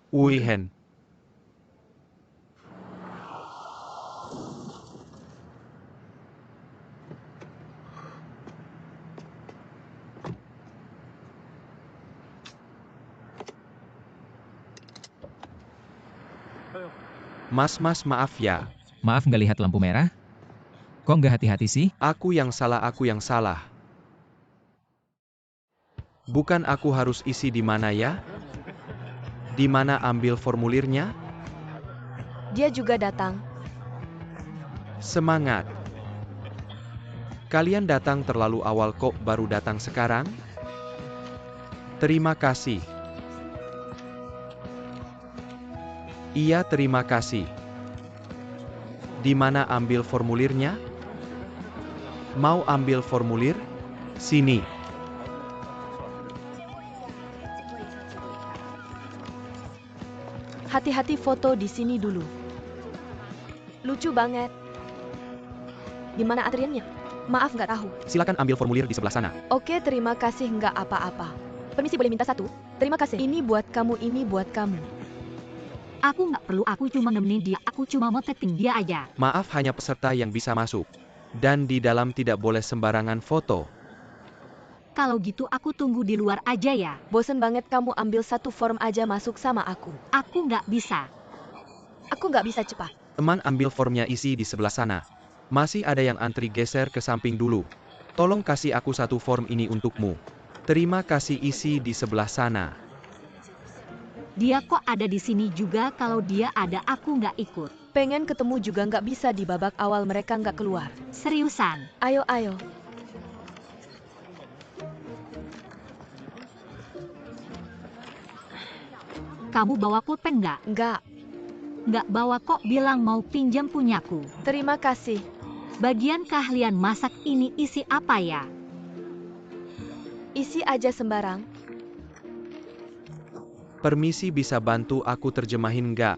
Wuihen. Mas, maaf ya. Maaf nggak lihat lampu merah? Kok nggak hati-hati sih? Aku yang salah, aku yang salah. Bukan aku harus isi di mana ya? Di mana ambil formulirnya? Dia juga datang. Semangat. Kalian datang terlalu awal kok, baru datang sekarang? Terima kasih. Iya, terima kasih. Di mana ambil formulirnya? Mau ambil formulir? Sini. Hati-hati foto di sini dulu. Lucu banget. Gimana antriannya? Maaf, nggak tahu. Silakan ambil formulir di sebelah sana. Oke, terima kasih, nggak apa-apa. Permisi, boleh minta satu? Terima kasih. Ini buat kamu, ini buat kamu. Aku nggak perlu, aku cuma nemenin dia, aku cuma mau tapping dia aja. Maaf, hanya peserta yang bisa masuk. Dan di dalam tidak boleh sembarangan foto. Kalau gitu aku tunggu di luar aja ya. Bosen banget kamu ambil satu form aja masuk sama aku. Aku nggak bisa. Aku nggak bisa cepat. Teman, ambil formnya, isi di sebelah sana. Masih ada yang antri, geser ke samping dulu. Tolong kasih aku satu form ini untukmu. Terima kasih, isi di sebelah sana. Dia kok ada di sini juga, kalau dia ada aku nggak ikut. Pengen ketemu juga nggak bisa, di babak awal mereka nggak keluar. Seriusan. Ayo, ayo. Kamu bawa pulpen nggak? Nggak. Nggak bawa kok, bilang mau pinjam punyaku. Terima kasih. Bagian keahlian masak ini isi apa ya? Isi aja sembarang. Permisi, bisa bantu aku terjemahin nggak?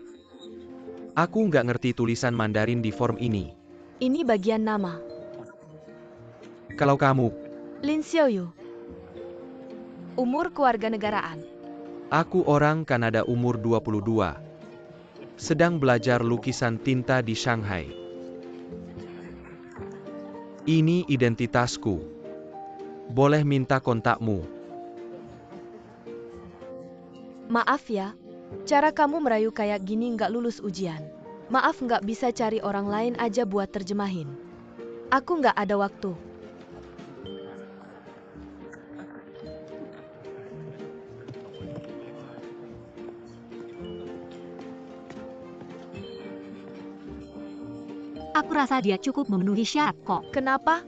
Aku nggak ngerti tulisan Mandarin di form ini. Ini bagian nama. Kalau kamu, Lin Xiaoyu. Umur kewarganegaraan. aku orang Kanada, umur 22. Sedang belajar lukisan tinta di Shanghai. Ini identitasku. Boleh minta kontakmu. Maaf ya, cara kamu merayu kayak gini nggak lulus ujian. Maaf, nggak bisa cari orang lain aja buat terjemahin. Aku nggak ada waktu. Aku rasa dia cukup memenuhi syarat kok. Kenapa?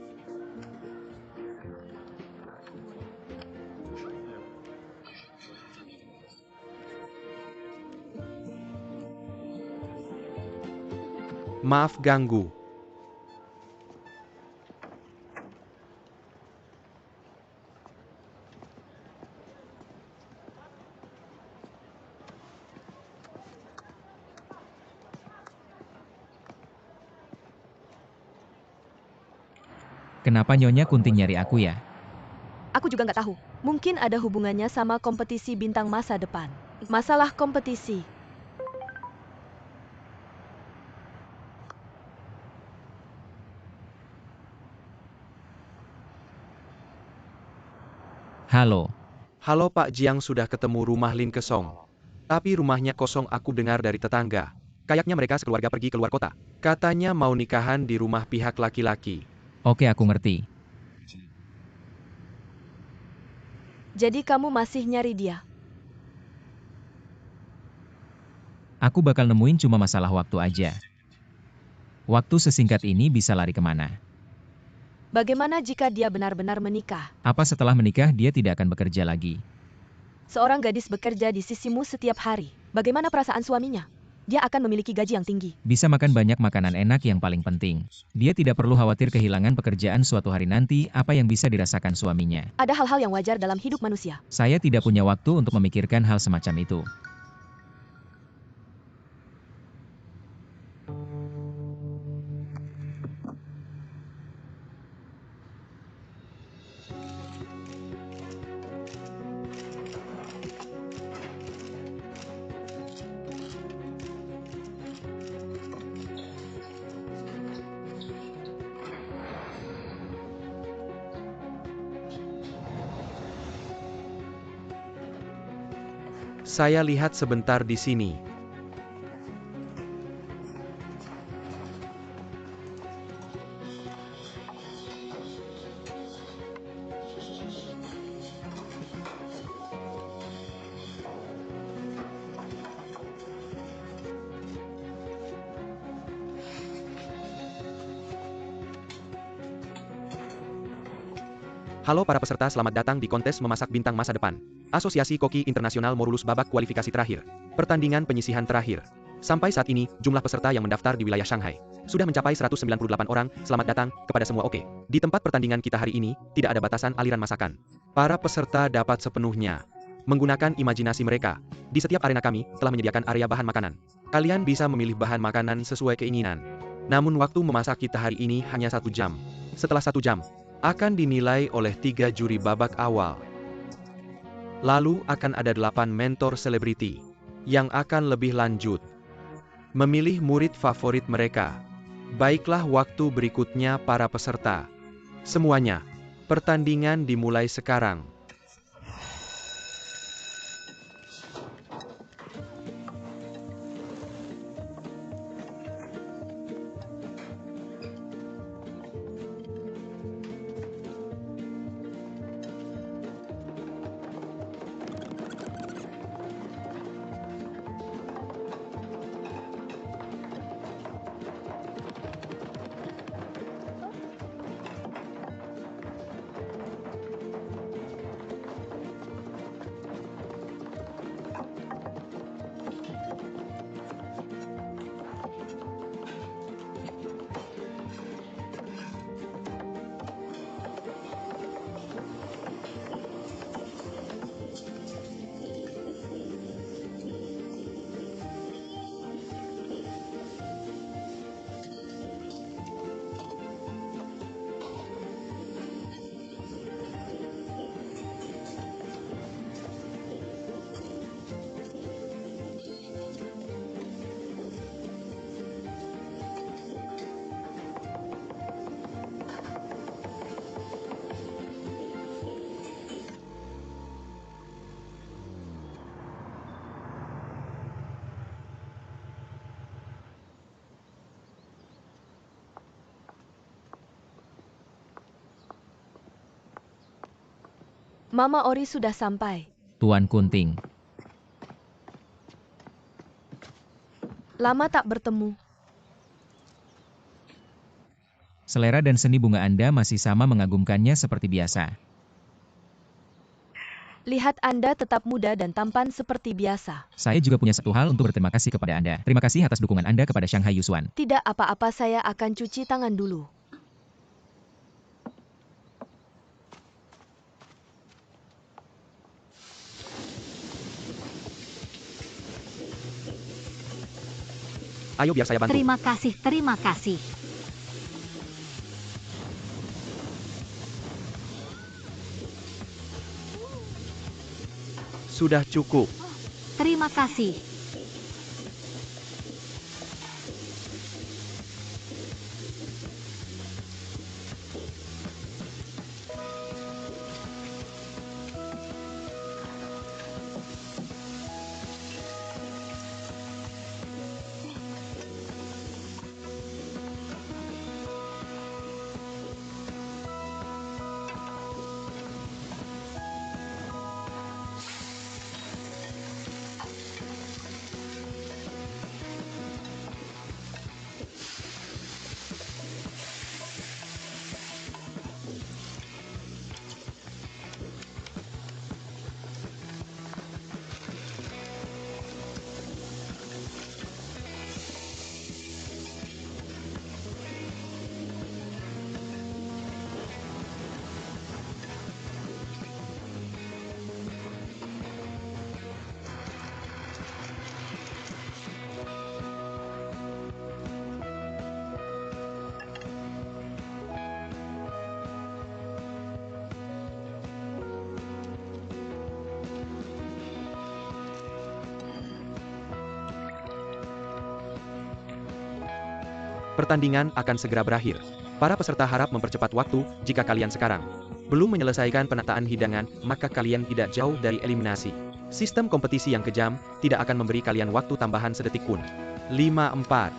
Maaf ganggu. Kenapa Nyonya Kunting nyari aku ya? Aku juga nggak tahu. Mungkin ada hubungannya sama kompetisi bintang masa depan. Masalah kompetisi. Halo. Halo Pak Jiang, sudah ketemu rumah Lin Kesong. Tapi rumahnya kosong, aku dengar dari tetangga. Kayaknya mereka sekeluarga pergi keluar kota. Katanya mau nikahan di rumah pihak laki-laki. Oke, aku ngerti. Jadi kamu masih nyari dia? Aku bakal nemuin, cuma masalah waktu aja. Waktu sesingkat ini bisa lari kemana? Bagaimana jika dia benar-benar menikah? Apa setelah menikah dia tidak akan bekerja lagi? Seorang gadis bekerja di sisimu setiap hari. Bagaimana perasaan suaminya? Dia akan memiliki gaji yang tinggi. Bisa makan banyak makanan enak, yang paling penting. Dia tidak perlu khawatir kehilangan pekerjaan suatu hari nanti. Apa yang bisa dirasakan suaminya? Ada hal-hal yang wajar dalam hidup manusia. Saya tidak punya waktu untuk memikirkan hal semacam itu. Saya lihat sebentar di sini. Halo para peserta, selamat datang di kontes memasak bintang masa depan. Asosiasi Koki Internasional mau lulus babak kualifikasi terakhir. Pertandingan penyisihan terakhir. Sampai saat ini, jumlah peserta yang mendaftar di wilayah Shanghai sudah mencapai 198 orang. Selamat datang kepada semua. Oke. Di tempat pertandingan kita hari ini, tidak ada batasan aliran masakan. Para peserta dapat sepenuhnya menggunakan imajinasi mereka. Di setiap arena kami telah menyediakan area bahan makanan. Kalian bisa memilih bahan makanan sesuai keinginan. Namun waktu memasak kita hari ini hanya 1 jam. Setelah 1 jam, akan dinilai oleh 3 juri babak awal. Lalu akan ada 8 mentor selebriti. yang akan lebih lanjut. Memilih murid favorit mereka. Baiklah, waktu berikutnya para peserta. Semuanya, pertandingan dimulai sekarang. Mama Ori sudah sampai. Tuan Kunting. Lama tak bertemu. Selera dan seni bunga Anda masih sama mengagumkannya seperti biasa. Lihat Anda tetap muda dan tampan seperti biasa. Saya juga punya satu hal untuk berterima kasih kepada Anda. Terima kasih atas dukungan Anda kepada Shanghai Yushuan. Tidak apa-apa, saya akan cuci tangan dulu. Ayo biar saya bantu. Terima kasih, terima kasih. Sudah cukup. Terima kasih. Pertandingan akan segera berakhir. Para peserta harap mempercepat waktu. Jika kalian sekarang belum menyelesaikan penataan hidangan, maka kalian tidak jauh dari eliminasi. Sistem kompetisi yang kejam tidak akan memberi kalian waktu tambahan sedetik pun. 5-4.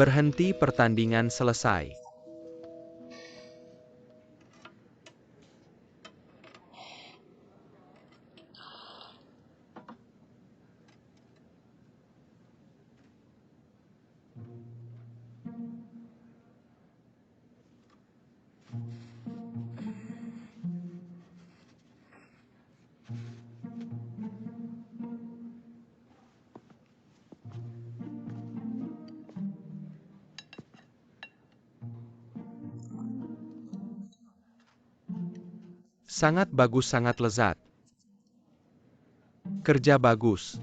Berhenti, pertandingan selesai. Sangat bagus, sangat lezat. Kerja bagus.